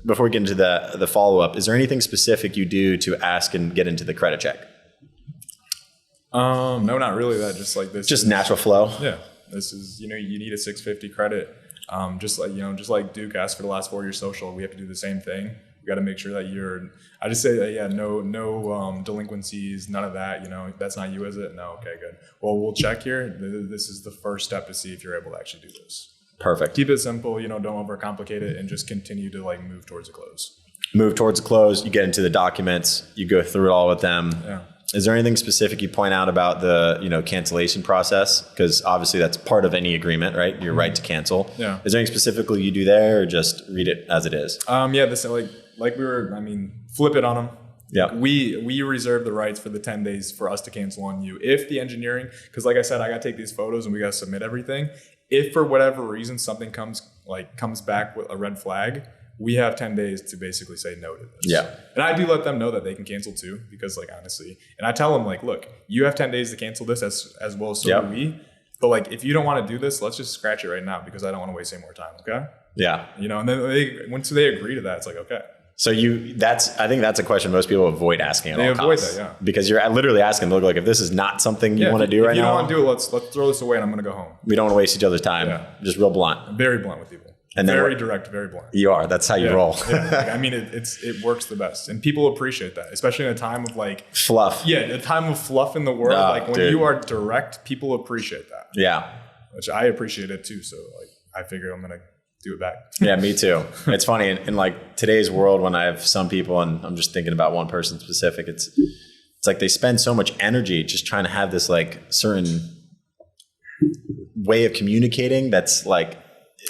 Before we get into the follow-up, is there anything specific you do to ask and get into the credit check? No, not really. That just natural flow. Yeah. This is, you need a 650 credit. Just like Duke asked for the last 4 years social, we have to do the same thing. We got to make sure that I just say that, no delinquencies, none of that, that's not you, is it? No. Okay, good. Well, we'll check here. This is the first step to see if you're able to actually do this. Perfect. Keep it simple, don't overcomplicate it, and just continue to move towards a close. Move towards a close. You get into the documents, you go through it all with them. Yeah. Is there anything specific you point out about the, cancellation process? Because obviously that's part of any agreement, right? Your right to cancel. Yeah. Is there anything specifically you do there, or just read it as it is? This flip it on them. Yeah. We reserve the rights for the 10 days for us to cancel on you. If the engineering, because like I said, I got to take these photos and we got to submit everything. If for whatever reason something comes back with a red flag, we have 10 days to basically say no to this. Yeah. And I do let them know that they can cancel too, because honestly, and I tell them look, you have 10 days to cancel this as well as so do we. But if you don't want to do this, let's just scratch it right now, because I don't want to waste any more time. Okay. Yeah. And then once they agree to that, it's okay. So I think that's a question most people avoid asking at all costs. They avoid that, yeah. Because you're literally asking them, look, if this is not something you want to do right now. If you don't want to do it, let's throw this away and I'm going to go home. We don't want to waste each other's time. Yeah. Just real blunt. I'm very blunt with people. And very direct, very blunt. You are. That's how you roll. Yeah. It works the best, and people appreciate that, especially in a time of fluff. Yeah, a time of fluff in the world. When you are direct, people appreciate that. Yeah, which I appreciate it too. So I figure I'm gonna do it back. Yeah, me too. It's funny in today's world, when I have some people, and I'm just thinking about one person specific. It's they spend so much energy just trying to have this certain way of communicating that's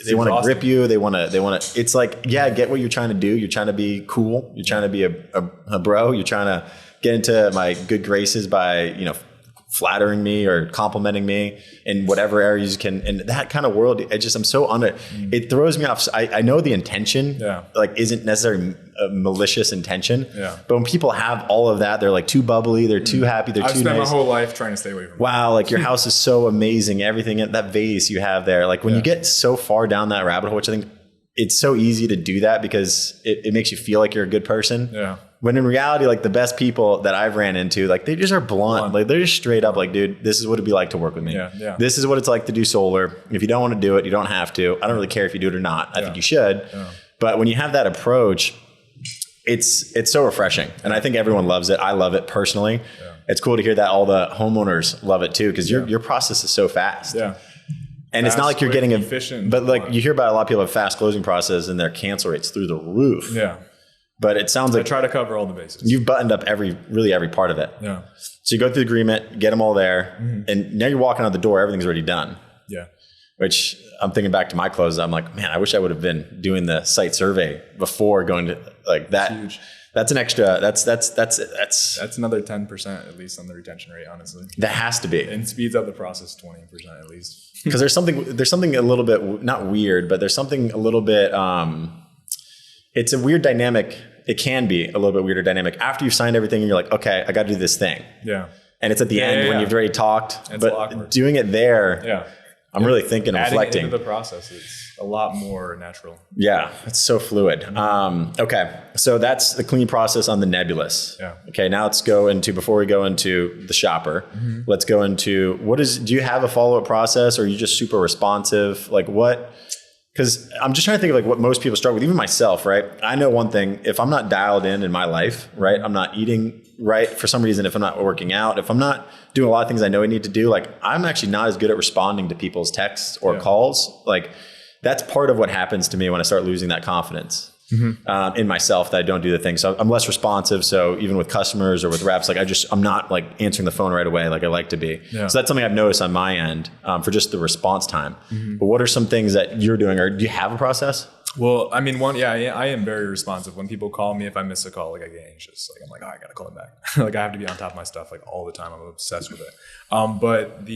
they want to grip you. They want to, it's get what you're trying to do. You're trying to be cool. You're trying to be a bro. You're trying to get into my good graces by, flattering me or complimenting me in whatever areas you can. And that kind of world, I'm so it throws me off. I know the intention isn't necessarily a malicious intention. Yeah. But when people have all of that, they're too bubbly, they're too happy, they're too nice. I've spent my whole life trying to stay away from it. Wow, your house is so amazing. Everything, that vase you have there. When you get so far down that rabbit hole, which I think it's so easy to do that because it makes you feel like you're a good person. Yeah. When in reality, the best people that I've ran into, they just are blunt. They're just straight up dude, this is what it'd be like to work with me. Yeah, yeah. This is what it's like to do solar. If you don't want to do it, you don't have to. I don't really care if you do it or not. I think you should. Yeah. But when you have that approach, it's so refreshing. And I think everyone loves it. I love it personally. Yeah. It's cool to hear that all the homeowners love it too, because your process is so fast. Yeah. And fast, it's not like you're getting efficient, but you hear about a lot of people have fast closing process and their cancel rates through the roof. Yeah. But it sounds I like try to cover all the bases. you've buttoned up every part of it. Yeah. So you go through the agreement, get them all there, and now you're walking out the door, everything's already done. Yeah. Which I'm thinking back to my closes. I'm like, man, I wish I would have been doing the site survey before going to like that. Huge. That's an extra. That's another 10% at least on the retention rate, honestly. That has to be. And speeds up the process 20% at least. Because there's something a little bit not weird, but there's something a little bit. It's a weird dynamic. It can be a little bit weirder dynamic after you've signed everything and you're like, okay, I got to do this thing. Yeah. And it's at the end when you've already talked, it's but awkward. Doing it there. Yeah. I'm really thinking and reflecting. Adding it into the process is a lot more natural. Yeah, it's so fluid. Okay, so that's the clean process on the nebulous. Yeah. Okay, now let's go into, before we go into the shopper, let's go into do you have a follow-up process, or are you just super responsive? Like what? Because I'm just trying to think of like what most people struggle with, even myself, right? I know one thing, if I'm not dialed in my life, right? I'm not eating right for some reason, if I'm not working out, if I'm not doing a lot of things I know I need to do, like I'm actually not as good at responding to people's texts or calls. Like that's part of what happens to me when I start losing that confidence in myself, that I don't do the thing. So I'm less responsive. So even with customers or with reps, like I'm not like answering the phone right away like I like to be. Yeah. So that's something I've noticed on my end for just the response time. But what are some things that you're doing, or do you have a process? Well, I mean, I am very responsive. When people call me, if I miss a call, like I get anxious. Like I'm like, oh, I gotta call them back. Like I have to be on top of my stuff like all the time. I'm obsessed with it. But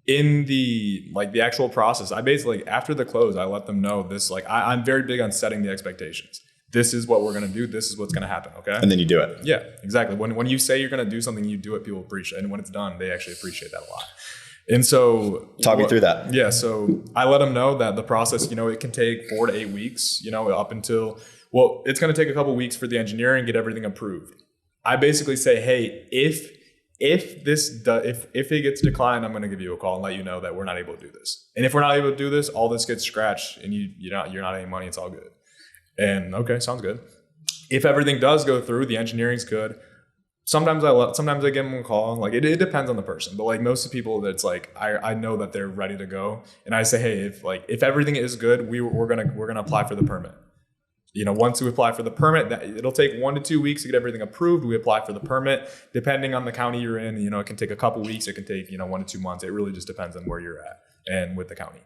in the actual process, I basically, like, after the close, I let them know this. Like I'm very big on setting the expectations. This is what we're gonna do. This is what's gonna happen. Okay. And then you do it. Yeah, exactly. When you say you're gonna do something, you do it. People appreciate it, and when it's done, they actually appreciate that a lot. And so talk me through that. Yeah. So I let them know that the process, it can take 4 to 8 weeks, up until, it's going to take a couple of weeks for the engineering, get everything approved. I basically say, hey, if it gets declined, I'm going to give you a call and let you know that we're not able to do this. And if we're not able to do this, all this gets scratched and you're not any money. It's all good. And okay, sounds good. If everything does go through, the engineering's good. Sometimes I give them a call. Like it depends on the person, but like most of the people, that's like I know that they're ready to go, and I say, hey, if everything is good, we're gonna apply for the permit. Once we apply for the permit, it'll take 1 to 2 weeks to get everything approved. We apply for the permit. Depending on the county you're in, it can take a couple weeks. It can take 1 to 2 months. It really just depends on where you're at and with the county.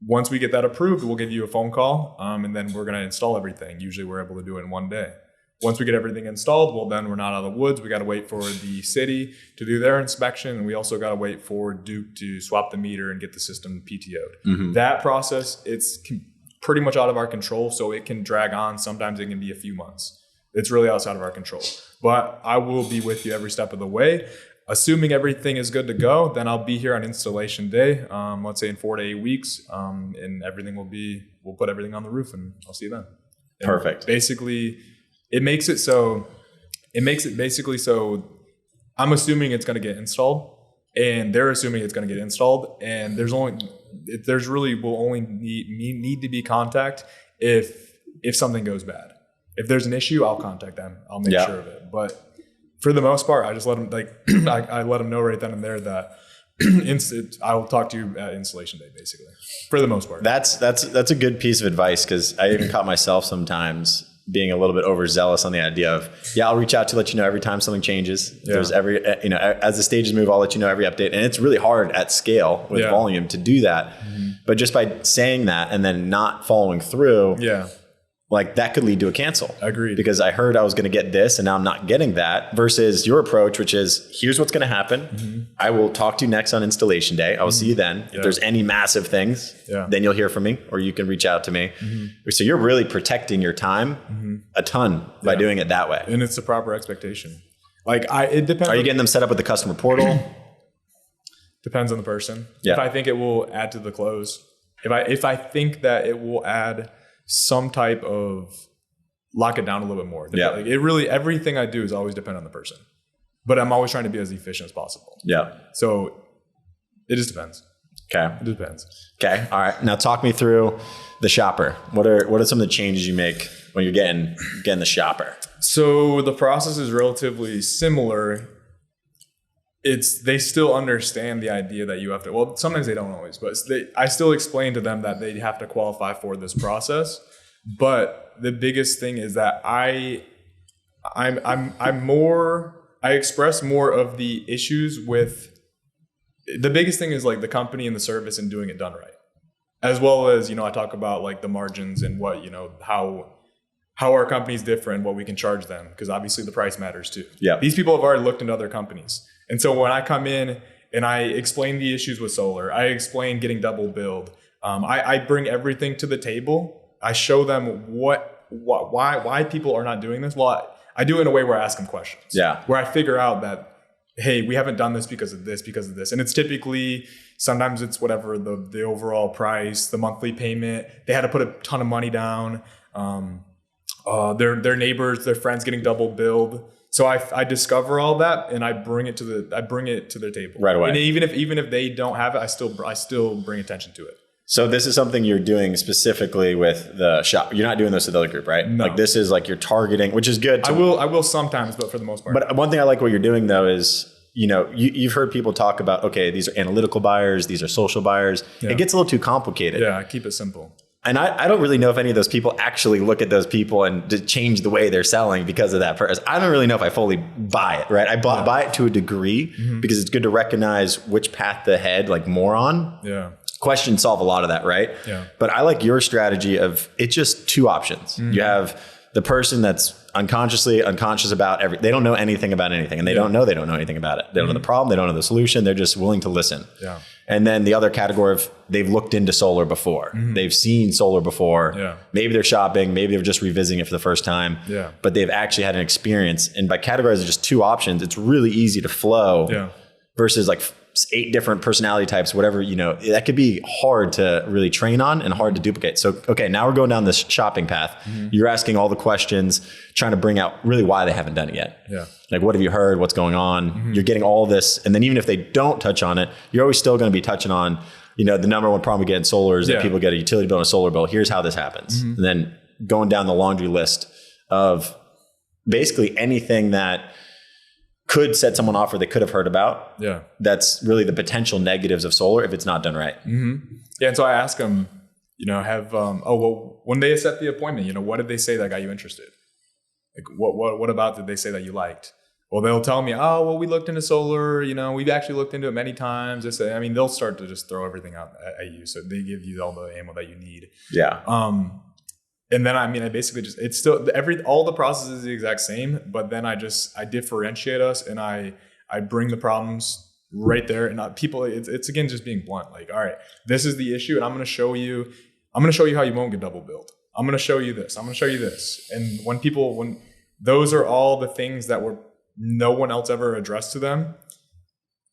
Once we get that approved, we'll give you a phone call, and then we're gonna install everything. Usually, we're able to do it in 1 day. Once we get everything installed, well, then we're not out of the woods. We got to wait for the city to do their inspection. And we also got to wait for Duke to swap the meter and get the system PTO'd. That process, it's pretty much out of our control. So it can drag on. Sometimes it can be a few months. It's really outside of our control. But I will be with you every step of the way. Assuming everything is good to go, then I'll be here on installation day, let's say in 4 to 8 weeks. And everything we'll put everything on the roof and I'll see you then. And perfect. Basically, it makes it basically so I'm assuming it's going to get installed and they're assuming it's going to get installed, and will only need to be contact if something goes bad. If there's an issue, I'll contact them. I'll make sure of it. But for the most part, I just let them I let them know right then and there that I will talk to you at installation day, basically, for the most part. That's a good piece of advice, because I even caught myself sometimes being a little bit overzealous on the idea of, I'll reach out to let you know every time something changes. Yeah. There's as the stages move, I'll let you know every update. And it's really hard at scale with volume to do that. But just by saying that and then not following through, like that could lead to a cancel. Agreed. Because I heard I was going to get this and now I'm not getting that, versus your approach, which is, here's what's going to happen. I will talk to you next on installation day. I will see you then. If there's any massive things, then you'll hear from me, or you can reach out to me. So you're really protecting your time a ton by doing it that way. And it's the proper expectation. It depends. Are you getting them set up with the customer portal? Depends on the person. If I think it will add to the close, if I think that it will add some type of lock it down a little bit more. Yeah. It really, everything I do is always depend on the person, but I'm always trying to be as efficient as possible. Yeah. So it just depends. Okay. It depends. Okay. All right. Now talk me through the shopper. What are some of the changes you make when you're getting the shopper? So the process is relatively similar. They still understand the idea that you have to, well, sometimes they don't always, but I still explain to them that they have to qualify for this process. But the biggest thing is that I express more of the issues with, the biggest thing is like the company and the service and doing it done right. As well as, I talk about like the margins and what, how our company's different, what we can charge them, because obviously the price matters too. Yeah. These people have already looked into other companies. And so when I come in and I explain the issues with solar, I explain getting double billed, I bring everything to the table. I show them why people are not doing this. Well, I do it in a way where I ask them questions. Yeah. Where I figure out that, hey, we haven't done this because of this. And it's typically, sometimes it's whatever the overall price, the monthly payment. They had to put a ton of money down. Their neighbors, their friends getting double billed. So I discover all that and I bring it to their table right away. And even if they don't have it, I still bring attention to it. So this is something you're doing specifically with the shop. You're not doing this with the other group, right? No. Like this is like you're targeting, which is good. I will sometimes, but for the most part. But one thing I like what you're doing though is, you've heard people talk about, okay, these are analytical buyers, these are social buyers. Yeah. It gets a little too complicated. Yeah, keep it simple. And I don't really know if any of those people actually look at those people and change the way they're selling because of that purpose. I don't really know if I fully buy it, right? I buy it to a degree because it's good to recognize which path to head like more on. Yeah. Questions solve a lot of that, right? Yeah. But I like your strategy of it's just two options. You have the person that's unconscious about everything. They don't know anything about anything, and they don't know anything about it. They don't know the problem. They don't know the solution. They're just willing to listen. Yeah. And then the other category of they've looked into solar before. They've seen solar before. Yeah. Maybe they're shopping. Maybe they're just revisiting it for the first time. Yeah. But they've actually had an experience. And by categorizing just two options, it's really easy to flow. Yeah. Versus like 8 different personality types, whatever, that could be hard to really train on and hard to duplicate. So, okay, now we're going down this shopping path. You're asking all the questions, trying to bring out really why they haven't done it yet. Yeah. Like, what have you heard? What's going on? You're getting all this. And then even if they don't touch on it, you're always still going to be touching on, the number one problem we get in solar is that people get a utility bill and a solar bill. Here's how this happens. And then going down the laundry list of basically anything that could set someone off or they could have heard about. Yeah. That's really the potential negatives of solar if it's not done right. Yeah. And so I ask them, when they set the appointment, what did they say that got you interested? Like what about did they say that you liked? Well, they'll tell me, we looked into solar, we've actually looked into it many times. They'll start to just throw everything out at you. So they give you all the ammo that you need. Yeah. And then, I basically just, it's still all the process is the exact same, but then I differentiate us and I bring the problems right there. And people, it's again, just being blunt. Like, all right, this is the issue and I'm going to show you how you won't get double billed. I'm going to show you this. I'm going to show you this. And when those are all the things that no one else ever addressed to them.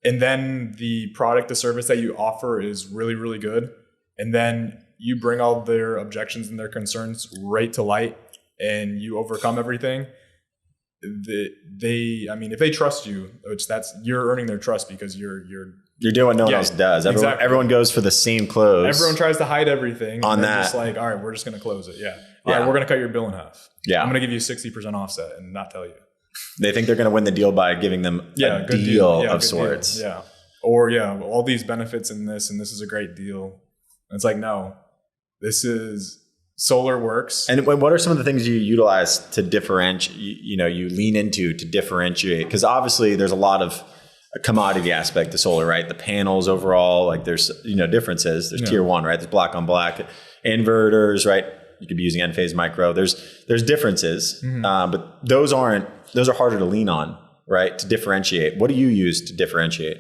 And then the product, the service that you offer is really, really good. And then you bring all their objections and their concerns right to light and you overcome everything. If they trust you, you're earning their trust because you're doing what no one else does. Everyone goes for the same close. Everyone tries to hide everything. On that. Just like, all right, we're just going to close it. Yeah. All right, we're going to cut your bill in half. Yeah. I'm going to give you 60% offset and not tell you. They think they're going to win the deal by giving them a deal of sorts. Deal. Yeah. Or all these benefits in this, and this is a great deal. And it's like, no. This is solar works. And what are some of the things you utilize to differentiate, you lean into to differentiate? Because obviously there's a lot of a commodity aspect to solar, right? The panels overall, like there's, differences. There's tier 1, right? There's black on black inverters, right? You could be using N-phase micro. There's differences, but those are harder to lean on, right? To differentiate. What do you use to differentiate?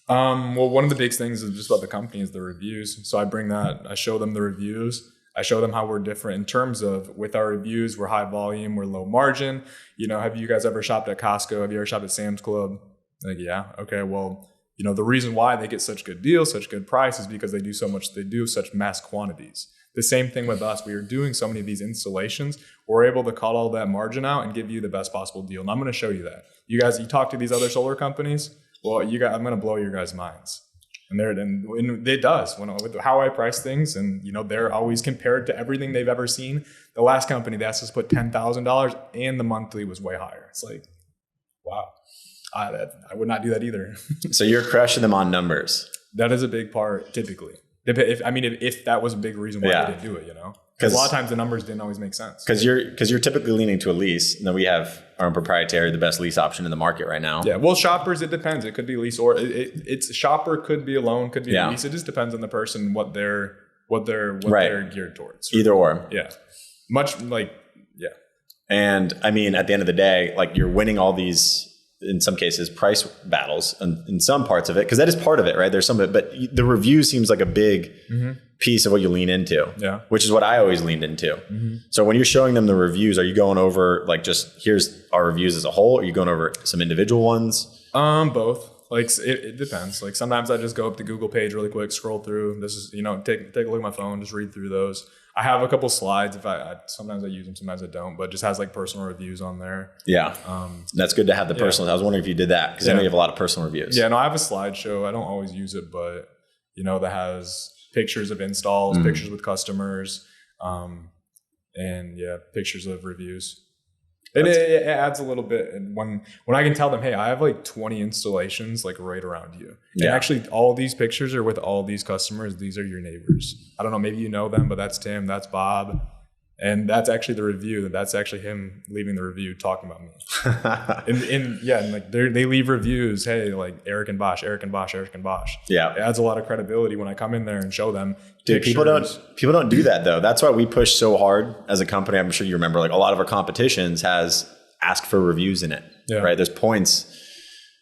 One of the big things is just about the company is the reviews. So I show them the reviews. I show them how we're different in terms of with our reviews, we're high volume, we're low margin. Have you guys ever shopped at Costco? Have you ever shopped at Sam's Club? Like, yeah. Okay. Well, the reason why they get such good deals, such good prices, because they do such mass quantities. The same thing with us. We are doing so many of these installations. We're able to cut all that margin out and give you the best possible deal. And I'm going to show you that. You talk to these other solar companies. Well, I'm going to blow your guys' minds. And it does with how I price things. And, they're always compared to everything they've ever seen. The last company, they asked us to put $10,000 and the monthly was way higher. It's like, wow, I would not do that either. So you're crushing them on numbers. That is a big part, typically. If that was a big reason why they didn't do it, Because a lot of times the numbers didn't always make sense. Because you're typically leaning to a lease. And then we have our own proprietary, the best lease option in the market right now. Yeah. Well, shoppers, it depends. It could be lease or it's shopper, could be a loan, could be a lease. It just depends on the person, what they're geared towards. Either or. Yeah. Much like, yeah. And I mean, at the end of the day, like you're winning all these, in some cases, price battles and in some parts of it, because that is part of it, right? There's some of it, but the review seems like a big piece of what you lean into, which is what I always leaned into. So when you're showing them the reviews, are you going over like just here's our reviews as a whole? Or are you going over some individual ones? Both. Like it depends. Like sometimes I just go up the Google page really quick, scroll through. This is, take a look at my phone, just read through those. I have a couple slides. If I sometimes I use them, sometimes I don't, but it just has like personal reviews on there. Yeah. That's good to have the personal. I was wondering if you did that because I know you have a lot of personal reviews. Yeah, no, I have a slideshow. I don't always use it, but that has pictures of installs, pictures with customers, and pictures of reviews. It adds a little bit. And when I can tell them, hey, I have like 20 installations like right around you. And actually all these pictures are with all these customers. These are your neighbors. I don't know, maybe you know them, but that's Tim, that's Bob. And that's actually the review. That's actually him leaving the review talking about me. and like they leave reviews. Hey, like Eric and Bosch. Yeah, it adds a lot of credibility when I come in there and show them. Dude, people don't do that though. That's why we push so hard as a company. I'm sure you remember, like a lot of our competitions has asked for reviews in it. Right? There's points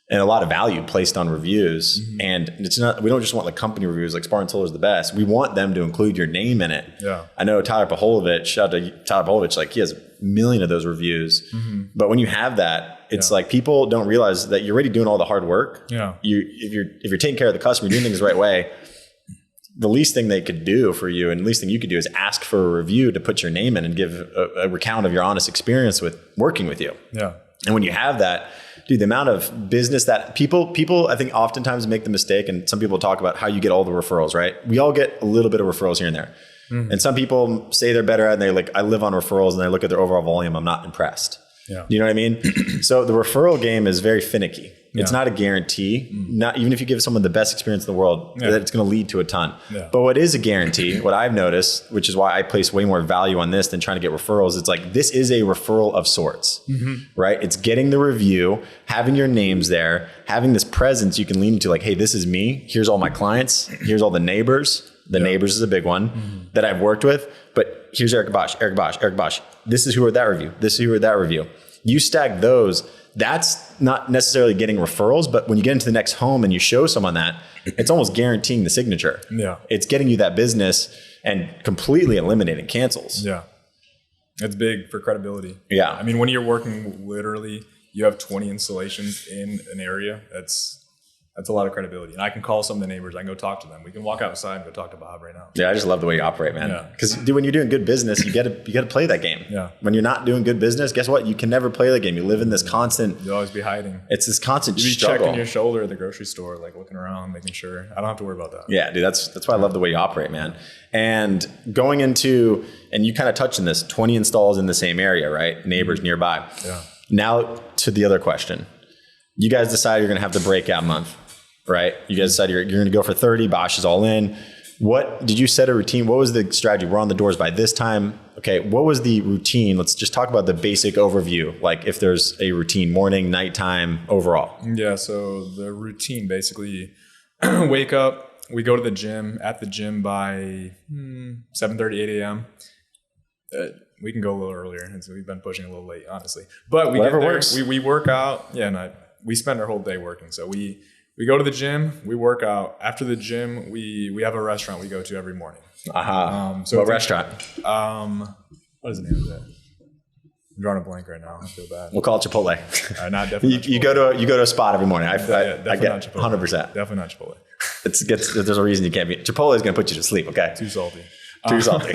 and a lot of value placed on reviews. And it's not, we don't just want like company reviews, like Spartan Solar is the best. We want them to include your name in it. Yeah. I know Tyler Paholovich, shout out to Tyler Paholovich, like he has 1 million of those reviews. But when you have that, it's like people don't realize that you're already doing all the hard work. Yeah. If you're taking care of the customer, doing things the right way, the least thing they could do for you and the least thing you could do is ask for a review to put your name in and give a recount of your honest experience with working with you. Yeah. And when you have that, dude, the amount of business that people, I think oftentimes make the mistake, and some people talk about how you get all the referrals, right? We all get a little bit of referrals here and there. And some people say they're better at it and they're like, I live on referrals, and they look at their overall volume. I'm not impressed. Yeah. You know what I mean? So the referral game is very finicky. It's not a guarantee. Not even if you give someone the best experience in the world, that it's going to lead to a ton. Yeah. But what is a guarantee, what I've noticed, which is why I place way more value on this than trying to get referrals, it's like this is a referral of sorts, right? It's getting the review, having your names there, having this presence you can lean into, like, hey, this is me. Here's all my clients. Here's all the neighbors. The neighbors is a big one that I've worked with. But here's Eric Bosch. This is who wrote that review. This is who wrote that review. You stack those. That's not necessarily getting referrals, but when you get into the next home and you show someone that, it's almost guaranteeing the signature. Yeah. It's getting you that business and completely eliminating cancels. Yeah. That's big for credibility. Yeah. I mean, when you're working literally, you have 20 installations in an area, that's a lot of credibility. And I can call some of the neighbors. I can go talk to them. We can walk outside and go talk to Bob right now. Yeah, I just love the way you operate, man. Because when you're doing good business, you got to play that game. Yeah. When you're not doing good business, guess what? You can never play the game. You live in this constant. You'll always be hiding. It's this constant struggle. You'll be checking your shoulder at the grocery store, like looking around, making sure. I don't have to worry about that. Yeah, dude. That's why I love the way you operate, man. And going into, and you kind of touched on this, 20 installs in the same area, right? Neighbors nearby. Yeah. Now to the other question. You guys decide you're going to have the breakout month. Right? You guys decided you're going to go for 30. Bosch is all in. What did you set a routine? What was the strategy? We're on the doors by this time. Okay. What was the routine? Let's just talk about the basic overview. Like if there's a routine, morning, nighttime, overall. Yeah. So the routine basically wake up, we go to the gym, at the gym by 7:30, 8 a.m. We can go a little earlier. And so we've been pushing a little late, honestly, but we Whatever get there, works. We work out. Yeah. And we spend our whole day working. So we go to the gym, we work out. After the gym, we have a restaurant we go to every morning. So what restaurant? What is the name of that? I'm drawing a blank right now. I feel bad. We'll call it Chipotle. Not definitely. you go to a spot every morning. I get not Chipotle. 100%. Definitely not Chipotle. There's a reason you can't be. Chipotle is going to put you to sleep. Okay. Too salty. Too salty.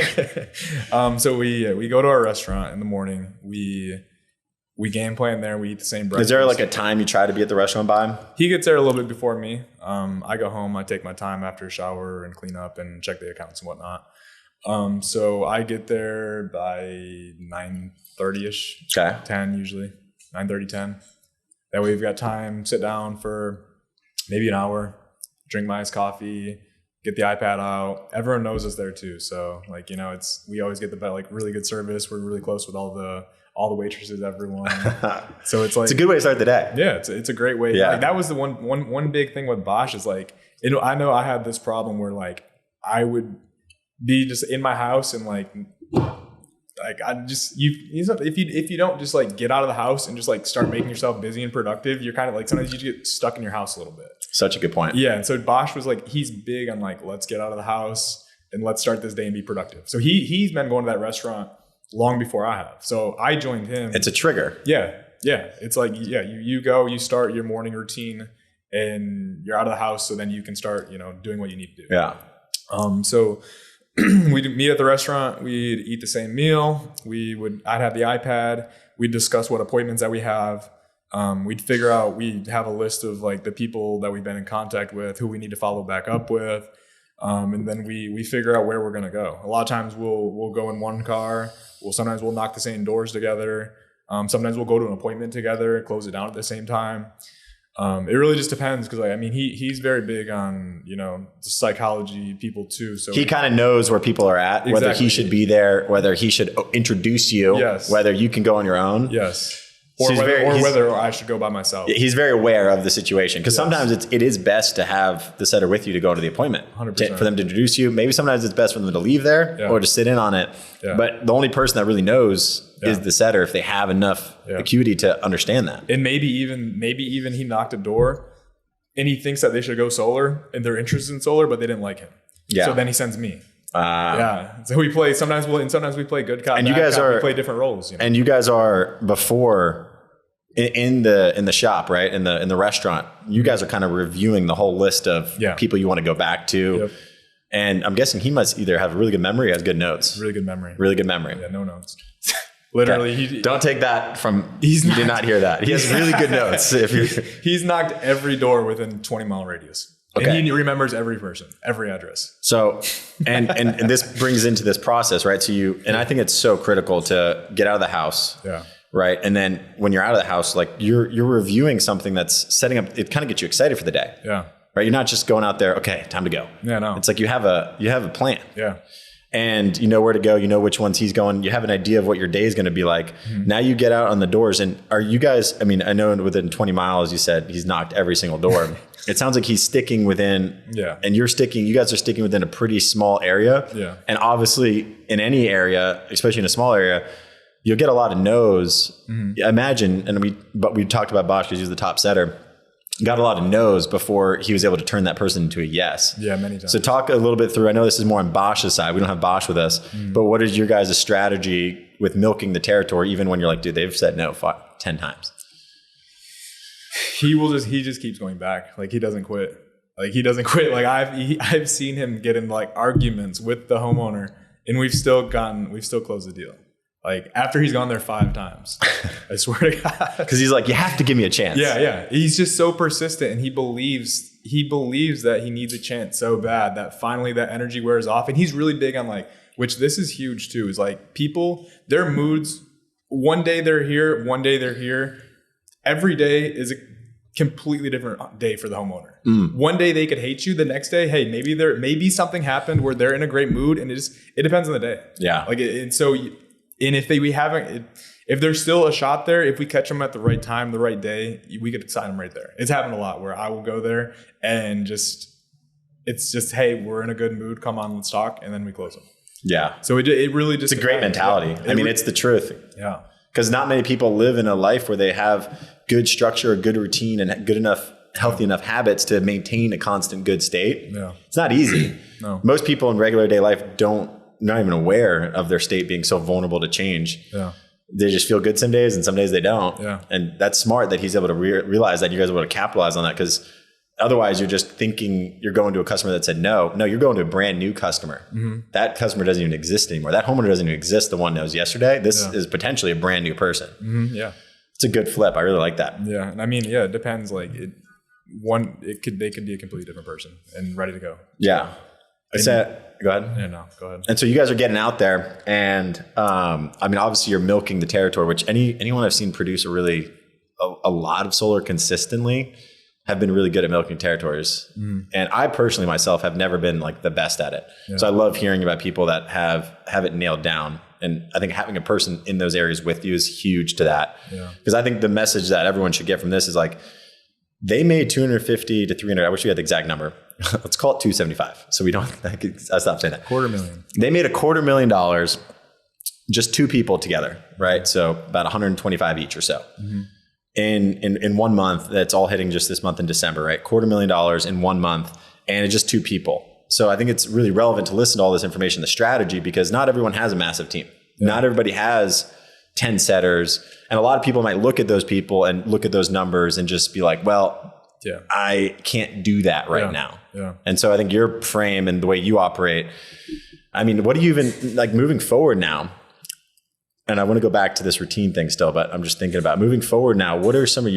So we go to our restaurant in the morning. We game plan there. We eat the same breakfast. Is there like a time you try to be at the restaurant by? He gets there a little bit before me. I go home. I take my time after a shower and clean up and check the accounts and whatnot. So I get there by 9:30ish. Okay. 10 usually. 9:30, 10. That way we've got time, sit down for maybe an hour, drink my iced coffee, get the iPad out. Everyone knows us there too. So like, we always get the like really good service. We're really close with all the waitresses, everyone. So it's like, it's a good way to start the day. Yeah. It's a great way. Yeah. Like that was the one big thing with Bosch is like, I know I had this problem where like I would be just in my house and like I just if you don't just like get out of the house and just like start making yourself busy and productive, you're kind of like sometimes you get stuck in your house a little bit. Such a good point. Yeah. And so Bosch was like, he's big on like, let's get out of the house and let's start this day and be productive. So he's been going to that restaurant long before I have. So I joined him. It's a trigger. Yeah. Yeah. It's like, yeah, you go, you start your morning routine and you're out of the house. So then you can start, doing what you need to do. Yeah. So we'd meet at the restaurant, we'd eat the same meal. I'd have the iPad. We'd discuss what appointments that we have. We'd figure out, we'd have a list of like the people that we've been in contact with, who we need to follow back up with. And then we figure out where we're going to go. A lot of times we'll go in one car. Sometimes we'll knock the same doors together. Sometimes we'll go to an appointment together, close it down at the same time. It really just depends because he's very big on, the psychology people too. So he kind of knows where people are at, exactly. Whether he should be there, whether he should introduce you, yes. Whether you can go on your own. Yes. So whether I should go by myself. He's very aware of the situation because yes. sometimes it is best to have the setter with you to go to the appointment, 100%. For them to introduce you. Maybe sometimes it's best for them to leave there or to sit in on it. Yeah. But the only person that really knows is the setter if they have enough acuity to understand that. And maybe even he knocked a door and he thinks that they should go solar and they're interested in solar, but they didn't like him. Yeah. So then he sends me. Yeah. So we play, sometimes we play good cop. And you guys we play different roles. And you guys are before in the shop, right? In the restaurant, you guys are kind of reviewing the whole list of people you want to go back to. Yep. And I'm guessing he must either have a really good memory or has good notes. Really good memory. Yeah, no notes. Literally, okay. Don't take that from. You did not hear that. He has really good notes. He's knocked every door within 20-mile radius. Okay. And he remembers every person, every address. So, and this brings into this process, right? So I think it's so critical to get out of the house. Yeah. Right. And then when you're out of the house, like you're reviewing something that's setting up, it kind of gets you excited for the day. Yeah. Right. You're not just going out there. Okay, time to go. Yeah, no. It's like you have a plan. Yeah. And you know where to go, you know which ones he's going, you have an idea of what your day is going to be like. Mm-hmm. Now you get out on the doors and are you guys, I know within 20 miles, you said he's knocked every single door. It sounds like he's sticking within, and you guys are sticking within a pretty small area. Yeah. And obviously in any area, especially in a small area, you'll get a lot of no's. Mm-hmm. Imagine, but we talked about Bosch because he's the top setter. Got a lot of no's before he was able to turn that person into a yes. Yeah, many times. So talk a little bit through, I know this is more on Bosch's side. We don't have Bosch with us, but what is your guys' strategy with milking the territory, even when you're like, dude, they've said no 10 times? He just keeps going back. Like he doesn't quit. Like I've seen him get in like arguments with the homeowner and we've still closed the deal. Like after he's gone there 5 times, I swear to God. Because he's like, you have to give me a chance. Yeah. He's just so persistent and he believes that he needs a chance so bad that finally that energy wears off. And he's really big on like, which this is huge too, is like people, their moods, one day they're here, one day they're here. Every day is a completely different day for the homeowner. One day they could hate you. The next day, hey, maybe something happened where they're in a great mood and it depends on the day. Yeah. And if there's still a shot there, if we catch them at the right time, the right day, we could sign them right there. It's happened a lot where I will go there and it's just, hey, we're in a good mood. Come on, let's talk. And then we close them. Yeah. So it really just, it's a great mentality. Yeah. It's the truth. Yeah. Because not many people live in a life where they have good structure, a good routine and good enough, healthy enough habits to maintain a constant good state. Yeah. It's not easy. No. Most people in regular day life not even aware of their state being so vulnerable to change. Yeah. They just feel good some days and some days they don't. Yeah. And that's smart that he's able to realize that you guys are able to capitalize on that, because otherwise you're just thinking you're going to a customer that said no. No, you're going to a brand new customer. Mm-hmm. That customer doesn't even exist anymore. That homeowner doesn't even exist. The one that was yesterday. This is potentially a brand new person. Mm-hmm. Yeah. It's a good flip. I really like that. Yeah. And it depends. Like they could be a completely different person and ready to go. Yeah. Go ahead. Yeah, no, go ahead. And so you guys are getting out there and, obviously you're milking the territory, which anyone I've seen produce a lot of solar consistently have been really good at milking territories. And I personally myself have never been like the best at it. So I love hearing about people that have it nailed down. And I think having a person in those areas with you is huge to that. Because I think the message that everyone should get from this is like, they made 250 to 300. I wish we had the exact number. Let's call it 275. So we don't, I stopped saying that. $250,000. They made $250,000, just two people together, right? So about 125 each or so. In 1 month, that's all hitting just this month in December, right? $250,000 in 1 month, and it's just two people. So I think it's really relevant to listen to all this information, the strategy, because not everyone has a massive team. Not everybody has 10 setters. And a lot of people might look at those people and look at those numbers and just be like, well, I can't do that right now. And so I think your frame and the way you operate, I mean, what do you even like moving forward now? And I want to go back to this routine thing still, but I'm just thinking about moving forward now. What are some of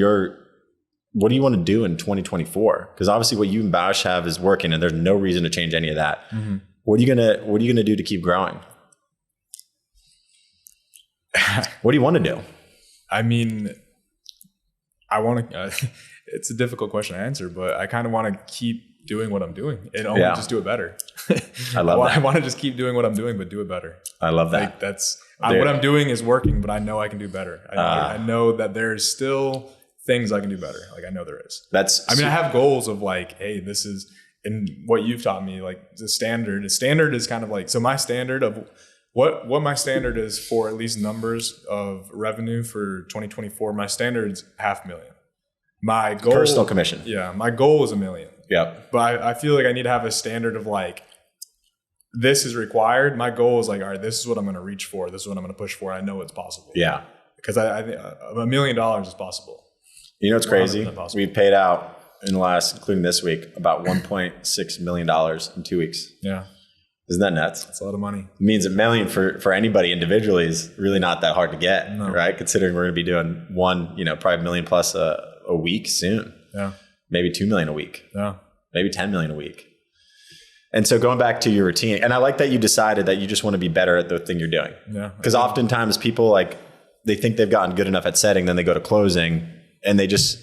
what do you want to do in 2024? Because obviously what you and Bash have is working and there's no reason to change any of that. What are you gonna do to keep growing? What do you want to do? I mean, I want to, it's a difficult question to answer, but I kind of want to keep doing what I'm doing and only just do it better. I love that. I want to just keep doing what I'm doing, but do it better. I love that. Like that's what I'm doing is working, but I know I can do better. I know that there's still things I can do better. Like I know there is. I have goals of like, hey, this is, and what you've taught me, like the standard. The standard is kind of like, so my standard of what my standard is for at least numbers of revenue for 2024, my standard is $500,000. My goal, personal commission. Yeah. My goal is $1 million. Yep. But I feel like I need to have a standard of like, this is required. My goal is like, all right, this is what I'm going to reach for. This is what I'm going to push for. I know it's possible. Yeah. Because I think $1 million is possible. You know what's crazy? We paid out in the last, including this week, about $1.6 million in 2 weeks. Yeah. Isn't that nuts? That's a lot of money. It means $1 million for anybody individually is really not that hard to get, right? Considering we're going to be doing probably $1 million plus a week soon. Yeah. Maybe $2 million a week. Yeah. Maybe $10 million a week. And so going back to your routine, and I like that you decided that you just want to be better at the thing you're doing. Yeah. Because oftentimes people like, they think they've gotten good enough at setting, then they go to closing and they just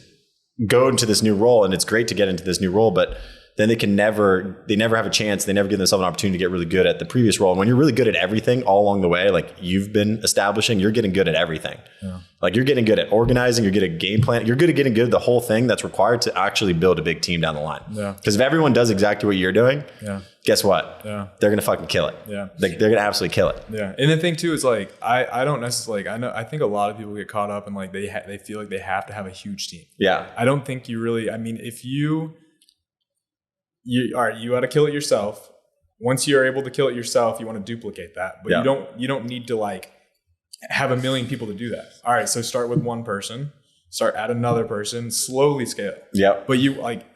go into this new role, and it's great to get into this new role, but then they never have a chance. They never give themselves an opportunity to get really good at the previous role. And when you're really good at everything all along the way, like you've been establishing, you're getting good at everything. Yeah. Like you're getting good at organizing, you're good at game plan, you're good at getting good at the whole thing that's required to actually build a big team down the line. Yeah. Because if everyone does exactly what you're doing, guess what? Yeah. They're going to fucking kill it. Yeah. They're going to absolutely kill it. Yeah. And the thing too is like, I don't necessarily, I think a lot of people get caught up in like, they feel like they have to have a huge team. Yeah. I don't think you really, I mean, if you got to kill it yourself. Once you're able to kill it yourself, you want to duplicate that, but you don't need to like have 1 million people to do that. All right. So start with one person, start at another person, slowly scale. Yeah. But you like,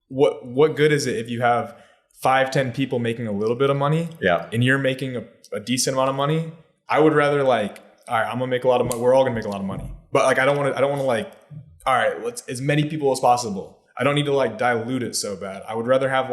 what good is it if you have 5-10 people making a little bit of money and you're making a decent amount of money? I would rather like, all right, I'm gonna make a lot of money. We're all gonna make a lot of money, but like, I don't want to like, all right, let's as many people as possible. I don't need to like dilute it so bad. I would rather have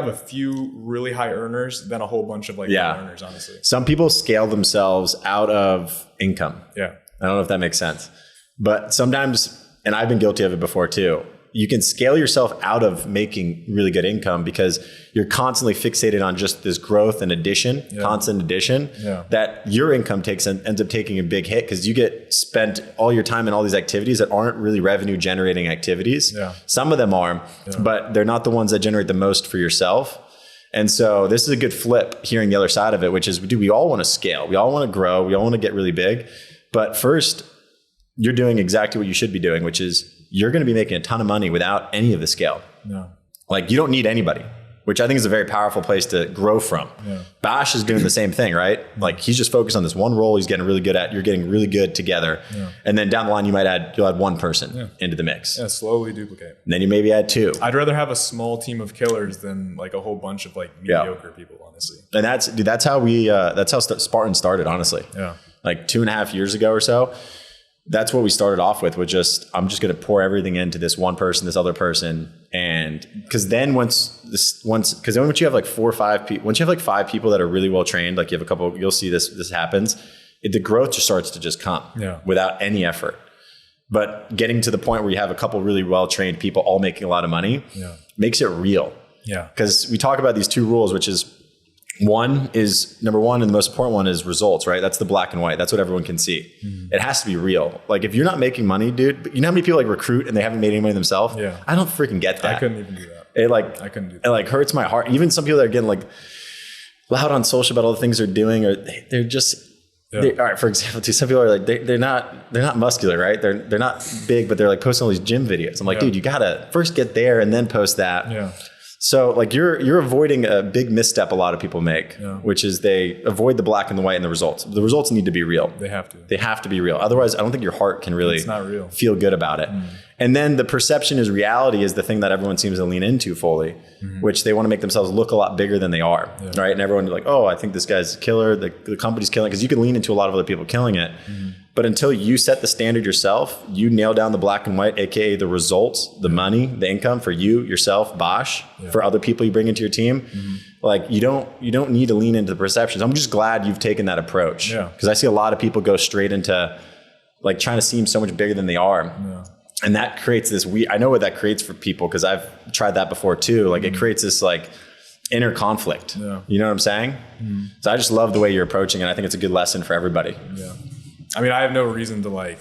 a few really high earners than a whole bunch of like low earners, honestly. Some people scale themselves out of income. Yeah. I don't know if that makes sense, but sometimes, and I've been guilty of it before too, you can scale yourself out of making really good income because you're constantly fixated on just this growth and addition, constant addition, that your income ends up taking a big hit because you get spent all your time in all these activities that aren't really revenue generating activities. Yeah. Some of them are, but they're not the ones that generate the most for yourself. And so this is a good flip, hearing the other side of it, which is, we all want to scale. We all want to grow. We all want to get really big. But first, you're doing exactly what you should be doing, which is you're going to be making a ton of money without any of the scale. No. Like you don't need anybody, which I think is a very powerful place to grow from. Yeah. Bash is doing the same thing, right? Like he's just focused on this one role he's getting really good at. You're getting really good together. Yeah. And then down the line, you'll add one person into the mix. Yeah, slowly duplicate. And then you maybe add two. I'd rather have a small team of killers than like a whole bunch of like mediocre people, honestly. And that's how Spartan started, honestly. Yeah. Like 2.5 years ago or so. That's what we started off with I'm just going to pour everything into this one person, this other person. And because then once you have like 4 or 5 people, once you have like 5 people that are really well trained, like you have a couple, you'll see this happens. The growth just starts to just come without any effort. But getting to the point where you have a couple really well-trained people all making a lot of money makes it real. Yeah. Because we talk about these two rules, which is number one, and the most important one is results, right? That's the black and white. That's what everyone can see. It has to be real. Like if you're not making money, dude, you know how many people like recruit and they haven't made any money themselves? Yeah. I don't freaking get that. I couldn't even do that. I couldn't do that. It like hurts my heart. Even some people that are getting like loud on social about all the things they're doing, or they're just, all right, for example, some people are like, they're not muscular, right? They're not big, but they're like posting all these gym videos. I'm like, dude, you gotta first get there and then post that. Yeah. So like you're avoiding a big misstep a lot of people make, which is they avoid the black and the white and the results. The results need to be real. They have to. They have to be real. Otherwise, I don't think your heart can really feel good about it. And then the perception is reality is the thing that everyone seems to lean into fully, which they want to make themselves look a lot bigger than they are, right? And everyone's like, oh, I think this guy's a killer. The company's killing, because you can lean into a lot of other people killing it. But until you set the standard yourself, you nail down the black and white, AKA the results, the money, the income for you, yourself, Bosch, for other people you bring into your team. Like you don't need to lean into the perceptions. I'm just glad you've taken that approach, because I see a lot of people go straight into like trying to seem so much bigger than they are. And that creates this I know what that creates for people, because I've tried that before too. Like it creates this like inner conflict. You know what I'm saying? So I just love the way you're approaching it. I think it's a good lesson for everybody. I mean, I have no reason to like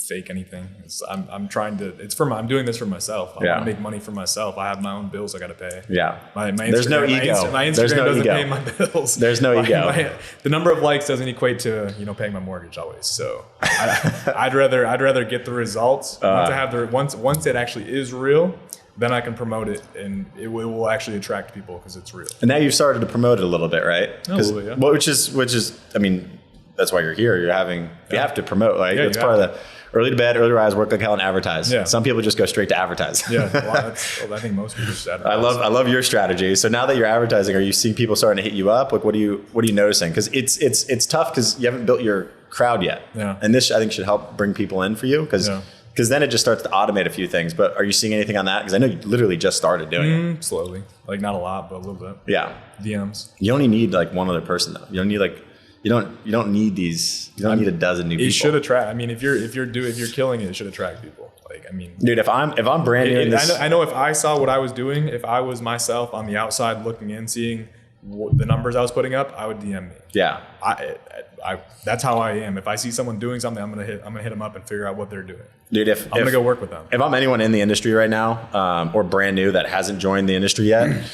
fake anything. I'm doing this for myself. I want to make money for myself. I have my own bills I got to pay. My There's no ego. My Instagram doesn't pay my bills. There's no ego. The number of likes doesn't equate to, paying my mortgage always. So I'd rather get the results. Once it actually is real, then I can promote it, and it will actually attract people because it's real. And now you've started to promote it a little bit, right? A little bit, yeah. Well, which is, I mean, that's why you're here. You have to promote. Like it's part of the early to bed, early to rise, work like hell, and advertise. Some people just go straight to advertise. I think most people just advertise. I love your strategy. So now that you're advertising, are you seeing people starting to hit you up? Like, what are you noticing? Because it's tough because you haven't built your crowd yet. And this I think should help bring people in for you, because then it just starts to automate a few things. But are you seeing anything on that? Because I know you literally just started doing it. Slowly, like not a lot, but a little bit. DMs. You only need like one other person though. You don't need like. You don't need these. You don't need a dozen new people. It should attract. I mean, if you're killing it, it should attract people. Like, I mean, dude, if I'm brand new in this, I know if I saw what I was doing, if I was myself on the outside looking in, seeing the numbers I was putting up, I would DM me. I that's how I am. If I see someone doing something, I'm gonna hit them up and figure out what they're doing. Dude, I'm gonna go work with them. If I'm anyone in the industry right now, or brand new that hasn't joined the industry yet.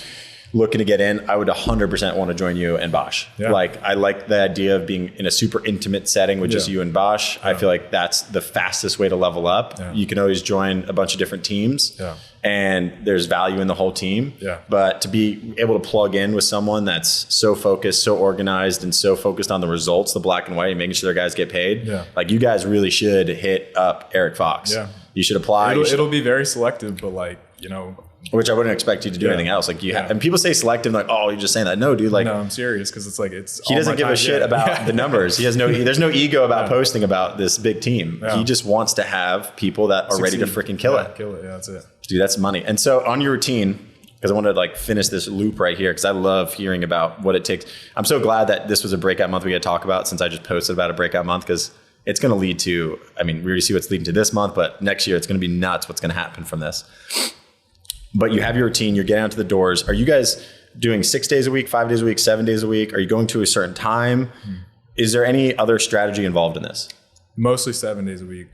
Looking to get in, I would 100% want to join you and Bosch. Like, I like the idea of being in a super intimate setting with just you and Bosch. I feel like that's the fastest way to level up. You can always join a bunch of different teams, and there's value in the whole team. But to be able to plug in with someone that's so focused, so organized, and so focused on the results, the black and white, and making sure their guys get paid, like you guys really should hit up Eric Fox. You should apply. It'll be very selective, but like, which I wouldn't expect you to do anything else. Like and people say selective, like, oh, you're just saying that. No, dude. Like, no, I'm serious, because he doesn't give a shit about the numbers. There's no ego about posting about this big team. He just wants to have people that are ready to freaking kill it. Kill it. Yeah, that's it. Dude, that's money. And so on your routine, because I wanted to like finish this loop right here, because I love hearing about what it takes. I'm so glad that this was a breakout month we had to talk about, since I just posted about a breakout month, because it's going to lead to, I mean, we already see what's leading to this month, but next year it's going to be nuts what's going to happen from this. But you have your routine, you're getting out to the doors. Are you guys doing 6 days a week, 5 days a week, 7 days a week? Are you going to a certain time? Is there any other strategy involved in this? Mostly 7 days a week,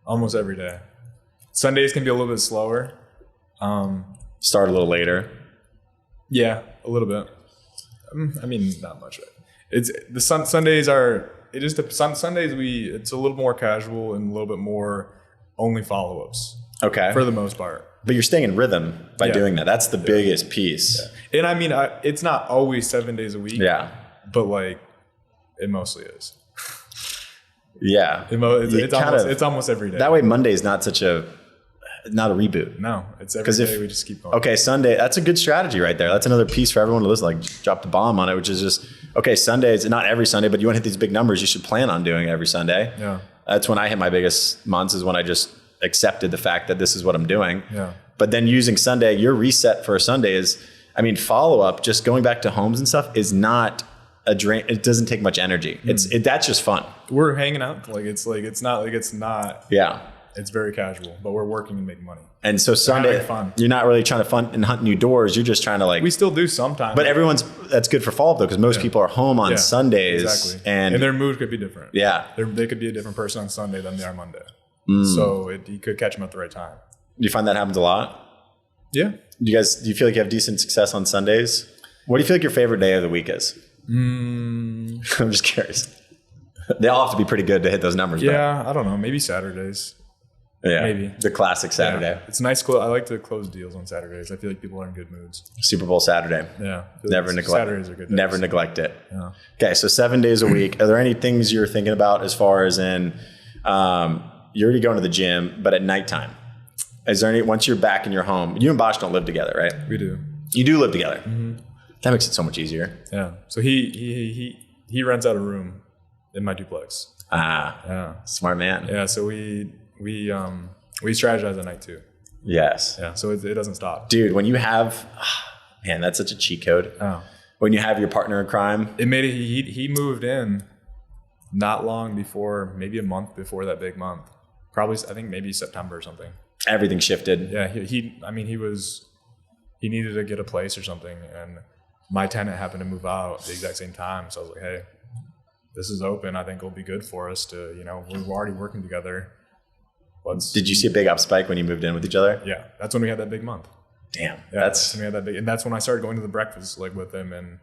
almost every day. Sundays can be a little bit slower. Start a little later. Yeah, a little bit. I mean, not much. It's the Sundays are. It is the Sundays it's a little more casual and a little bit more only follow-ups. Okay. For the most part. But you're staying in rhythm by doing that. That's the biggest piece. And I mean, it's not always 7 days a week. But like, it mostly is. It's almost every day. That way Monday's not not a reboot. No, it's every day we just keep going. Okay, Sunday, that's a good strategy right there. That's another piece for everyone to listen, like drop the bomb on it, which is just, okay, Sundays, not every Sunday, but you want to hit these big numbers, you should plan on doing it every Sunday. That's when I hit my biggest months, is when I just accepted the fact that this is what I'm doing. But then using Sunday, your reset for a Sunday is, I mean, follow up, just going back to homes and stuff is not a drain. It doesn't take much energy. That's just fun. We're hanging out. It's not. Yeah. It's very casual, but we're working and making money. And so Sunday, fun. You're not really trying to fun and hunt new doors. You're just trying to we still do sometimes. But that's good for follow-up though, because most people are home on Sundays. Exactly. And their mood could be different. Yeah. They could be a different person on Sunday than they are Monday. So you could catch them at the right time. Do you find that happens a lot? Yeah. Do you feel like you have decent success on Sundays? What do you feel like your favorite day of the week is? I'm just curious. They all have to be pretty good to hit those numbers. Yeah, I don't know. Maybe Saturdays. Yeah, maybe the classic Saturday. Yeah. It's nice. I like to close deals on Saturdays. I feel like people are in good moods. Super Bowl Saturday. Yeah, Saturdays are good days. Never neglect it. Yeah. Okay, so 7 days a week. Are there any things you're thinking about as far as in you're already going to the gym, but at nighttime? Is there any, once you're back in your home, you and Bosch don't live together, right? We do. You do live together. That makes it so much easier. Yeah. So he rents out a room in my duplex. Yeah. Smart man. Yeah. So we strategize at night too. Yes. Yeah. So it doesn't stop. Dude, when you have, man, that's such a cheat code. Oh. When you have your partner in crime. It made it, he moved in not long before, maybe a month before that big month. Probably, I think maybe September or something. Everything shifted. Yeah. He needed to get a place or something. And my tenant happened to move out at the exact same time. So I was like, hey, this is open. I think it'll be good for us to, we're already working together. Did you see a big up spike when you moved in with each other? Yeah. That's when we had that big month. Damn. Yeah, that's when we had that big, and that's when I started going to the breakfast with him and,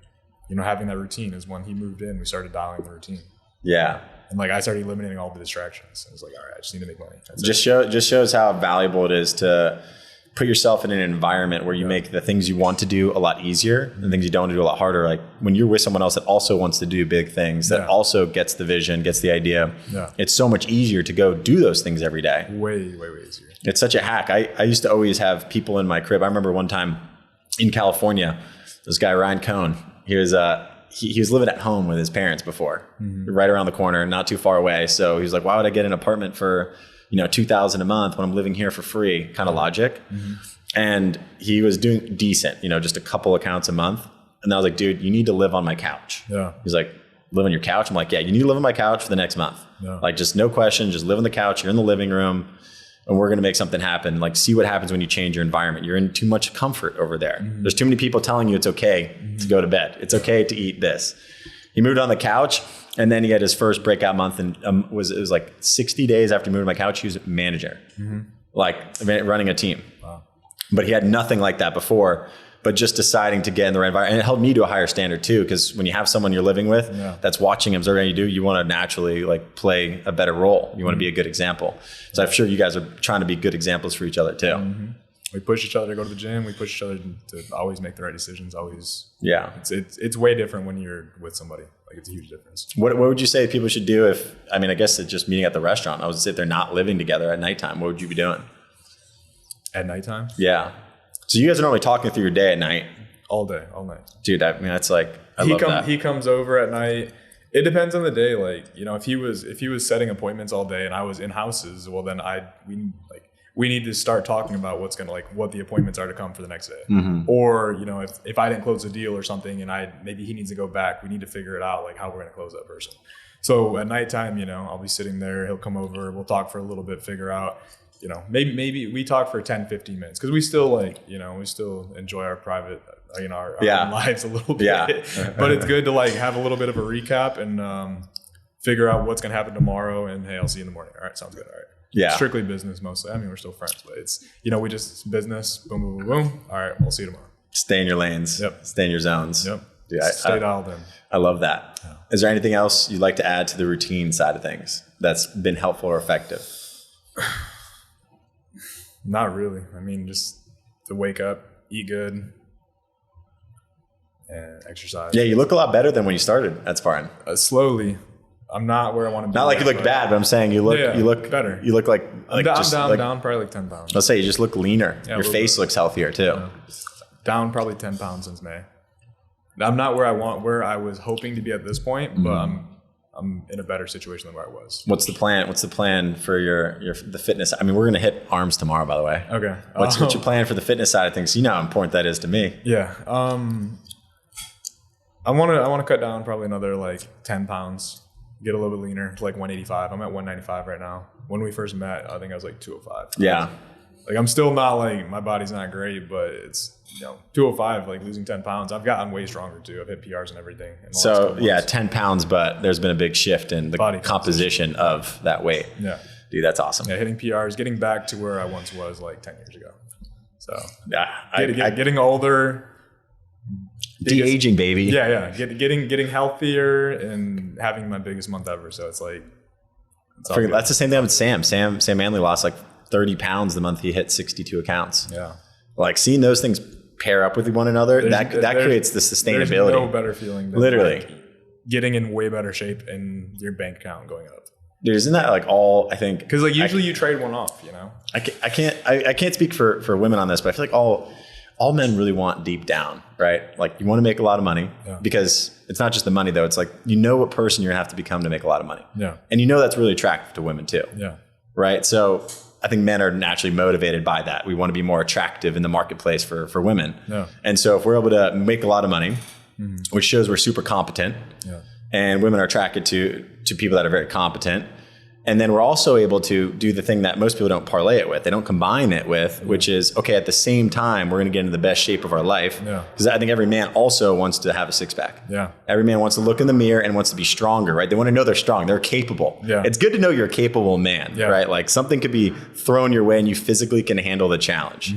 having that routine is when he moved in, we started dialing the routine. Yeah. And I started eliminating all the distractions. I was like, all right, I just need to make money. Just shows how valuable it is to put yourself in an environment where you make the things you want to do a lot easier and things you don't want to do a lot harder. Like when you're with someone else that also wants to do big things, that also gets the vision, gets the idea. Yeah. It's so much easier to go do those things every day. Way, way, way easier. It's such a hack. I used to always have people in my crib. I remember one time in California, this guy, Ryan Cohn, he was living at home with his parents before, right around the corner, not too far away. So he was like, why would I get an apartment for $2,000 a month when I'm living here for free, kind of logic. And he was doing decent, just a couple accounts a month. And I was like, dude, you need to live on my couch. Yeah. He's like, live on your couch? I'm like, yeah, you need to live on my couch for the next month. Yeah. Like, just no question, just live on the couch. You're in the living room and we're going to make something happen. Like, see what happens when you change your environment. You're in too much comfort over there. There's too many people telling you it's okay to go to bed. It's okay to eat this. He moved on the couch. And then he had his first breakout month, and it was like 60 days after moving to my couch, he was a manager, like running a team. Wow. But he had nothing like that before, but just deciding to get in the right environment. And it held me to a higher standard too, because when you have someone you're living with that's watching, observing you do, you want to naturally play a better role. You want to be a good example. So I'm sure you guys are trying to be good examples for each other too. We push each other to go to the gym. We push each other to always make the right decisions. Always. Yeah. It's way different when you're with somebody. It's a huge difference. What would you say people should do if, I guess it's just meeting at the restaurant. I would say if they're not living together at nighttime, what would you be doing? At nighttime? Yeah. So you guys are normally talking through your day at night? All day, all night. Dude, that's I love that. He comes over at night. It depends on the day. If he was setting appointments all day and I was in houses, well then we need to start talking about what's going to what the appointments are to come for the next day. Or, if I didn't close a deal or something and maybe he needs to go back, we need to figure it out, how we're going to close that person. So at nighttime, I'll be sitting there, he'll come over, we'll talk for a little bit, figure out, maybe we talk for 10, 15 minutes because we still we still enjoy our private, our own lives a little bit. Yeah. But it's good to have a little bit of a recap and figure out what's going to happen tomorrow. And hey, I'll see you in the morning. All right. Sounds good. All right. Yeah. Strictly business mostly. We're still friends, but it's, we just business, boom, boom, boom, boom. All right, we'll see you tomorrow. Stay in your lanes. Yep. Stay in your zones. Yep. Dude, stay dialed in. I love that. Yeah. Is there anything else you'd like to add to the routine side of things that's been helpful or effective? Not really. Just to wake up, eat good, and exercise. Yeah, you look a lot better than when you started at Spartan. Slowly. I'm not where I want to be. Not like you look bad, but I'm saying you look better. You look like I'm down probably 10 pounds. Let's say you just look leaner. Your face looks healthier too. Yeah. Down probably 10 pounds since May. I'm not where I was hoping to be at this point, but I'm in a better situation than where I was. What's the plan? What's the plan for the fitness? We're gonna hit arms tomorrow, by the way. Okay. What's your plan for the fitness side of things? You know how important that is to me. Yeah. I want to cut down probably another like 10 pounds, get a little bit leaner to like 185. I'm at 195 right now. When we first met, I think I was like 205. Yeah. Like I'm still not like, my body's not great, but it's, 205, like losing 10 pounds. I've gotten way stronger too. I've hit PRs and everything. So yeah, 10 pounds, but there's been a big shift in the body composition of that weight. Yeah. Dude, that's awesome. Yeah, hitting PRs, getting back to where I once was like 10 years ago. So yeah, getting older. De-aging, baby. Yeah. Getting healthier and having my biggest month ever. So it's like, that's the same thing with Sam. Sam Manley lost like 30 pounds the month he hit 62 accounts. Yeah. Like seeing those things pair up with one another, that creates the sustainability. There's no better feeling than literally like getting in way better shape and your bank account going up. Dude, isn't that like all, I think, because like usually you trade one off, I can't speak for women on this, but I feel like all men really want deep down, right? Like you want to make a lot of money because it's not just the money though. It's like, what person you're gonna have to become to make a lot of money. Yeah. And that's really attractive to women too. Yeah. Right. So I think men are naturally motivated by that. We want to be more attractive in the marketplace for women. Yeah. And so if we're able to make a lot of money, which shows we're super competent, and women are attracted to people that are very competent. And then we're also able to do the thing that most people don't parlay it with. They don't combine it with, which is, okay, at the same time, we're going to get into the best shape of our life. Because I think every man also wants to have a six pack. Yeah. Every man wants to look in the mirror and wants to be stronger, right? They want to know they're strong. They're capable. Yeah. It's good to know you're a capable man, right? Like something could be thrown your way and you physically can handle the challenge.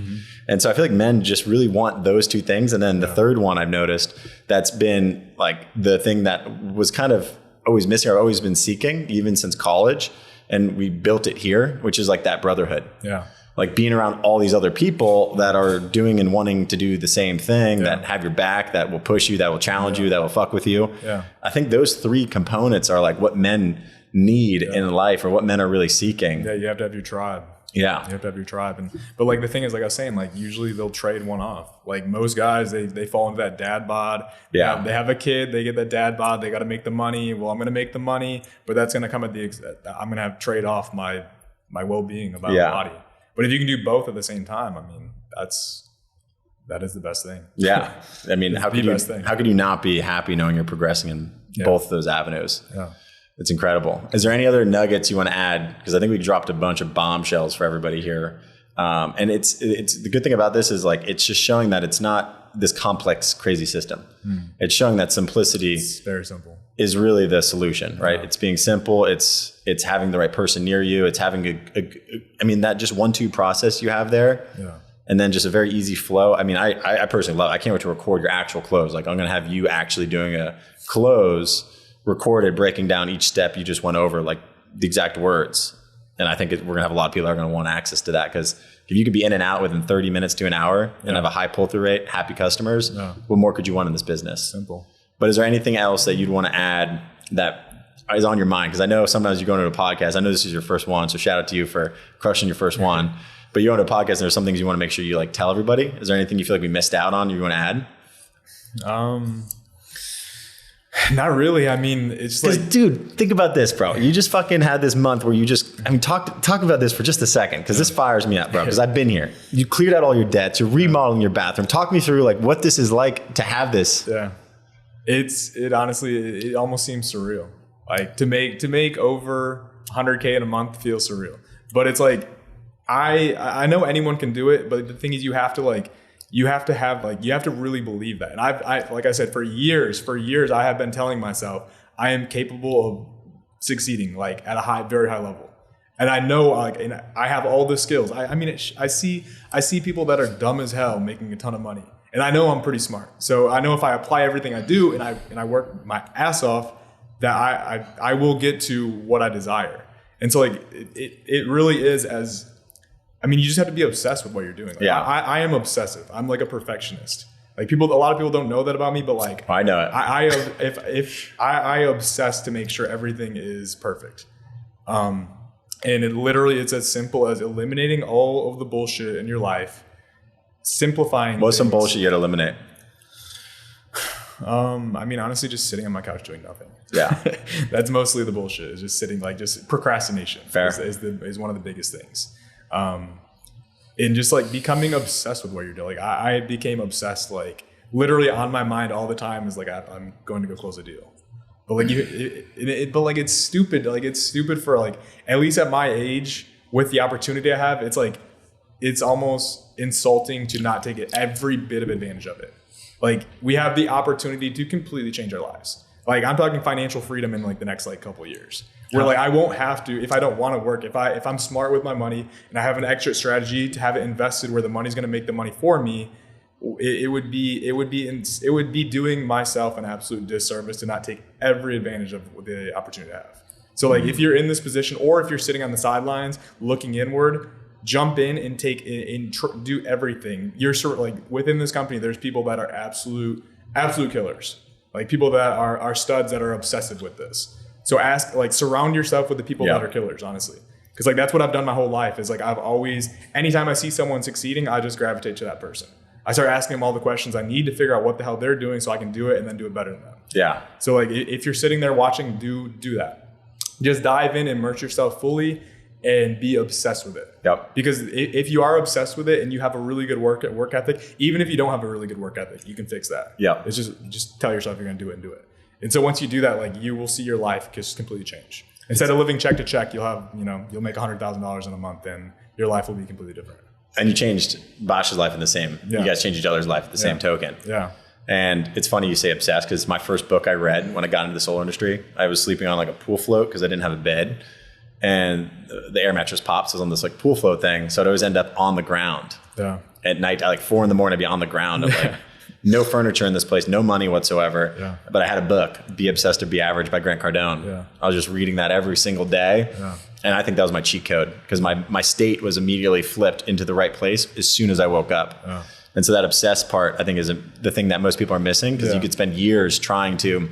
And so I feel like men just really want those two things. And then the third one I've noticed that's been like the thing that was kind of always missing, or always been seeking, even since college. And we built it here, which is like that brotherhood. Yeah. Like being around all these other people that are doing and wanting to do the same thing, that have your back, that will push you, that will challenge you, that will fuck with you. Yeah. I think those three components are like what men need in life, or what men are really seeking. Yeah, you have to have your tribe. Yeah. You have to have your tribe. But like the thing is, like I was saying, like usually they'll trade one off. Like most guys, they fall into that dad bod. Yeah. They have a kid, they get that dad bod, they got to make the money. Well, I'm going to make the money, but that's going to come at I'm going to have trade off my well-being about my body. But if you can do both at the same time, I mean, that is the best thing. Yeah. I mean, how could you not be happy knowing you're progressing in both of those avenues? Yeah. It's incredible. Is there any other nuggets you want to add? Because I think we dropped a bunch of bombshells for everybody here. And it's the good thing about this is like, it's just showing that it's not this complex, crazy system. It's showing that simplicity It's very simple. is really the solution, right? It's being simple. It's having the right person near you. It's having that just 1-2 process you have there. Yeah. And then just a very easy flow. I mean, I personally love it. I can't wait to record your actual close. Like I'm going to have you actually doing a close recorded, breaking down each step you just went over, like the exact words. And I think we're going to have a lot of people that are going to want access to that, because if you could be in and out within 30 minutes to an hour and have a high pull-through rate, happy customers, what more could you want in this business? Simple. But is there anything else that you'd want to add that is on your mind? Because I know sometimes you go into a podcast, I know this is your first one, so shout out to you for crushing your first one. But you go into a podcast and there's some things you want to make sure you like tell everybody. Is there anything you feel like we missed out on you want to add? Not really. I mean, it's like, dude, think about this, bro. You just fucking had this month where you just, talk about this for just a second, because this fires me up, bro, because I've been here. You cleared out all your debts. You're remodeling your bathroom. Talk me through like what this is like to have this. Yeah. It honestly, it almost seems surreal. Like to make over 100K in a month feels surreal. But it's like, I know anyone can do it, but the thing is you have to really believe that. And I like I said, for years, I have been telling myself I am capable of succeeding like at a very high level. And I know and I have all the skills. I see people that are dumb as hell making a ton of money. And I know I'm pretty smart. So I know if I apply everything I do and I work my ass off, that I will get to what I desire. And so like it really is you just have to be obsessed with what you're doing. Like, I am obsessive. I'm like a perfectionist. Like a lot of people don't know that about me, but like I know it. I obsess to make sure everything is perfect. And it's as simple as eliminating all of the bullshit in your life, simplifying. What's some bullshit you had to eliminate? Honestly, just sitting on my couch doing nothing. Yeah. That's mostly the bullshit, is just sitting, like just procrastination. Fair. Is one of the biggest things. And just like becoming obsessed with what you're doing. Like I became obsessed. Like literally on my mind all the time is like, I'm going to go close a deal. But like it's stupid. Like it's stupid for like, at least at my age with the opportunity I have, it's like, it's almost insulting to not take every bit of advantage of it. Like we have the opportunity to completely change our lives. Like I'm talking financial freedom in like the next like couple of years. Where like I won't have to, if I don't want to work, if I'm smart with my money and I have an exit strategy to have it invested where the money's going to make the money for me, it would be doing myself an absolute disservice to not take every advantage of the opportunity to have. So like if you're in this position, or if you're sitting on the sidelines looking inward, jump in and do everything. You're sort of like within this company, there's people that are absolute killers, like people that are studs that are obsessive with this. So surround yourself with the people that are killers, honestly. Because like that's what I've done my whole life is like I've always, anytime I see someone succeeding, I just gravitate to that person. I start asking them all the questions I need to figure out what the hell they're doing so I can do it and then do it better than them. Yeah. So like if you're sitting there watching, do that. Just dive in, immerse yourself fully, and be obsessed with it. Yep. Because if you are obsessed with it and you have a really good work ethic, even if you don't have a really good work ethic, you can fix that. Yeah. It's just tell yourself you're going to do it and do it. And so once you do that, like you will see your life just completely change. Instead of living check to check, you'll make $100,000 in a month and your life will be completely different. And you changed Bosch's life in the same, you guys changed each other's life at the same token. Yeah. And it's funny you say obsessed because my first book I read when I got into the solar industry, I was sleeping on like a pool float because I didn't have a bed. And the air mattress pops was on this like pool float thing. So I'd always end up on the ground. Yeah. At night, at like 4 a.m, I'd be on the ground. I'm like, no furniture in this place, no money whatsoever. Yeah. But I had a book, Be Obsessed or Be Average by Grant Cardone. Yeah. I was just reading that every single day. Yeah. And I think that was my cheat code because my state was immediately flipped into the right place as soon as I woke up. Yeah. And so that obsessed part, I think, is the thing that most people are missing because you could spend years trying to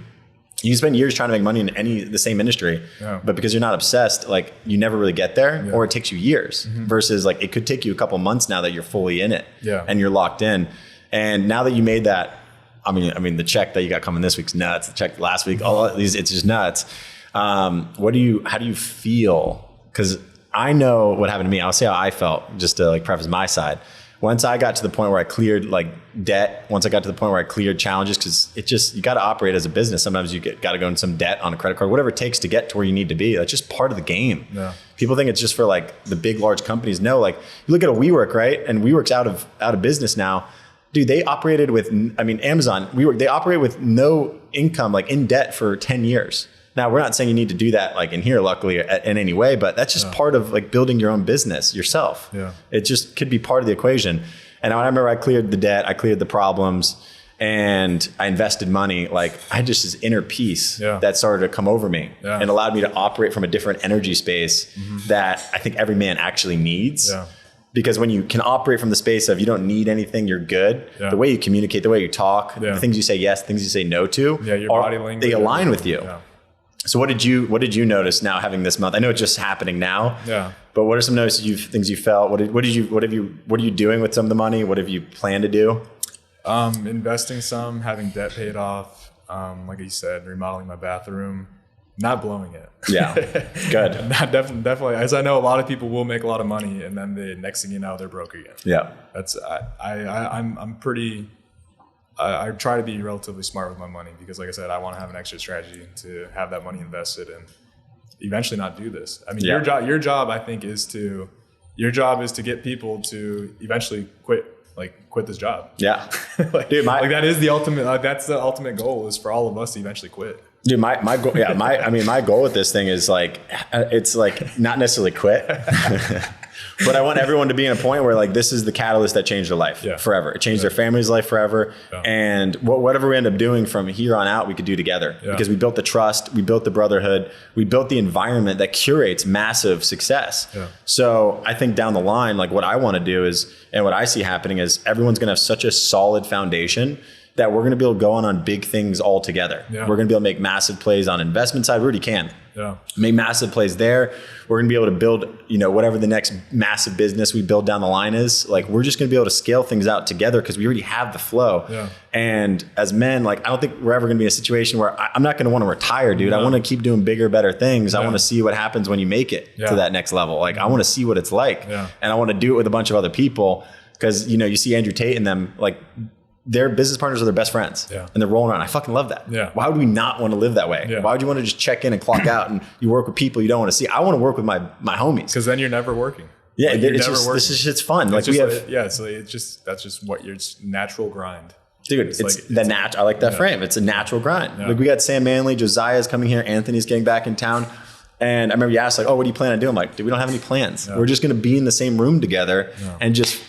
make money in the same industry, but because you're not obsessed, like you never really get there, or it takes you years versus like it could take you a couple months now that you're fully in it and you're locked in. And now that you made that, I mean, the check that you got coming this week's nuts. The check last week, all of these, it's just nuts. How do you feel? Because I know what happened to me. I'll say how I felt just to like preface my side. Once I got to the point where I cleared like debt, once I got to the point where I cleared challenges, because you got to operate as a business. Sometimes you got to go in some debt on a credit card, whatever it takes to get to where you need to be. That's just part of the game. Yeah. People think it's just for like the big, large companies. No, like you look at a WeWork, right? And WeWork's out of business now. Dude, they operated with, Amazon, WeWork, they operate with no income, like in debt for 10 years. Now, we're not saying you need to do that like in here, luckily, in any way, but that's just part of like building your own business yourself. Yeah. It just could be part of the equation. And I remember I cleared the debt, I cleared the problems, and I invested money. Like I had just this inner peace that started to come over me and allowed me to operate from a different energy space that I think every man actually needs. Yeah. Because when you can operate from the space of you don't need anything, you're good. Yeah. The way you communicate, the way you talk, the things you say yes, the things you say no to, your body language, they align with you. Yeah. So what did you notice now having this month? I know it's just happening now. Yeah. But what are some things you felt? What are you doing with some of the money? What have you planned to do? Investing some, having debt paid off. Like you said, remodeling my bathroom, not blowing it. Yeah. Good. Definitely. As I know, a lot of people will make a lot of money and then the next thing you know, they're broke again. Yeah. I try to be relatively smart with my money because like I said, I want to have an exit strategy to have that money invested and eventually not do this. I mean, your job I think is to get people to eventually quit this job. Yeah. Dude, that is the ultimate, that's the ultimate goal is for all of us to eventually quit. Dude, my goal, my goal with this thing is like, it's like not necessarily quit, but I want everyone to be in a point where like, this is the catalyst that changed their life forever. It changed their family's life forever. Yeah. And whatever we end up doing from here on out, we could do together because we built the trust, we built the brotherhood, we built the environment that curates massive success. Yeah. So I think down the line, like what I want to do is, and what I see happening is everyone's going to have such a solid foundation that we're going to be able to go on big things all together. Yeah. We're going to be able to make massive plays on investment side. We already can. Yeah. Make massive plays there. We're going to be able to build, whatever the next massive business we build down the line is. Like we're just going to be able to scale things out together because we already have the flow. Yeah. And as men, like I don't think we're ever going to be in a situation where I'm not going to want to retire, dude. No. I want to keep doing bigger, better things. Yeah. I want to see what happens when you make it to that next level. Like I want to see what it's like, and I want to do it with a bunch of other people because you see Andrew Tate and them like their business partners are their best friends. Yeah. And they're rolling around. I fucking love that. Yeah. Why would we not want to live that way? Yeah. Why would you want to just check in and clock out and you work with people you don't want to see? I want to work with my homies. Because then you're never working. Yeah, like, it's just, this is shit's fun. Like we have, it's that's just what your natural grind. Dude, I like that frame. It's a natural grind. Yeah. Like we got Sam Manley, Josiah's coming here, Anthony's getting back in town. And I remember you asked like, oh, what do you plan on doing? I'm like, dude, we don't have any plans. Yeah. We're just going to be in the same room together and just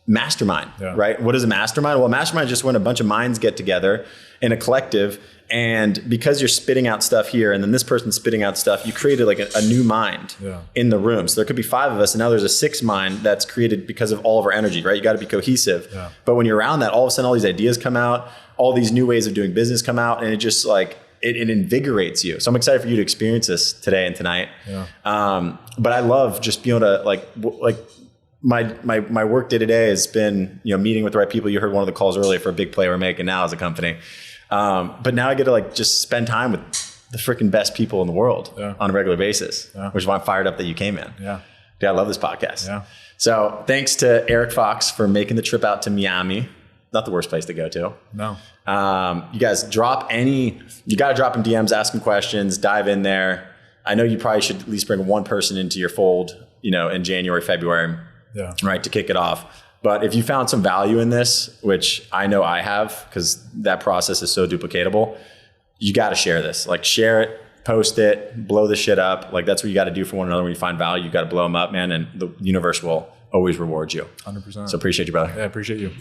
mastermind, right? What is a mastermind? Well, a mastermind is just when a bunch of minds get together in a collective, and because you're spitting out stuff here and then this person's spitting out stuff, you created like a new mind in the room. So there could be 5 of us and now there's a 6th mind that's created because of all of our energy, right? You got to be cohesive. Yeah. But when you're around that, all of a sudden all these ideas come out, all these new ways of doing business come out, and it just like, it invigorates you. So I'm excited for you to experience this today and tonight. Yeah. But I love just being able to like my work day to day has been, meeting with the right people. You heard one of the calls earlier for a big play we're making now as a company. But now I get to like just spend time with the freaking best people in the world on a regular basis, which is why I'm fired up that you came in. Yeah. Dude, I love this podcast. Yeah. So thanks to Eric Fox for making the trip out to Miami. Not the worst place to go to. No. You guys you got to drop in DMs, ask them questions, dive in there. I know you probably should at least bring one person into your fold, in January, February, right, to kick it off. But if you found some value in this, which I know I have, because that process is so duplicatable, you got to share this. Like share it, post it, blow the shit up. Like that's what you got to do for one another. When you find value, you got to blow them up, man. And the universe will always reward you. 100%. So appreciate you, brother. Yeah, appreciate you.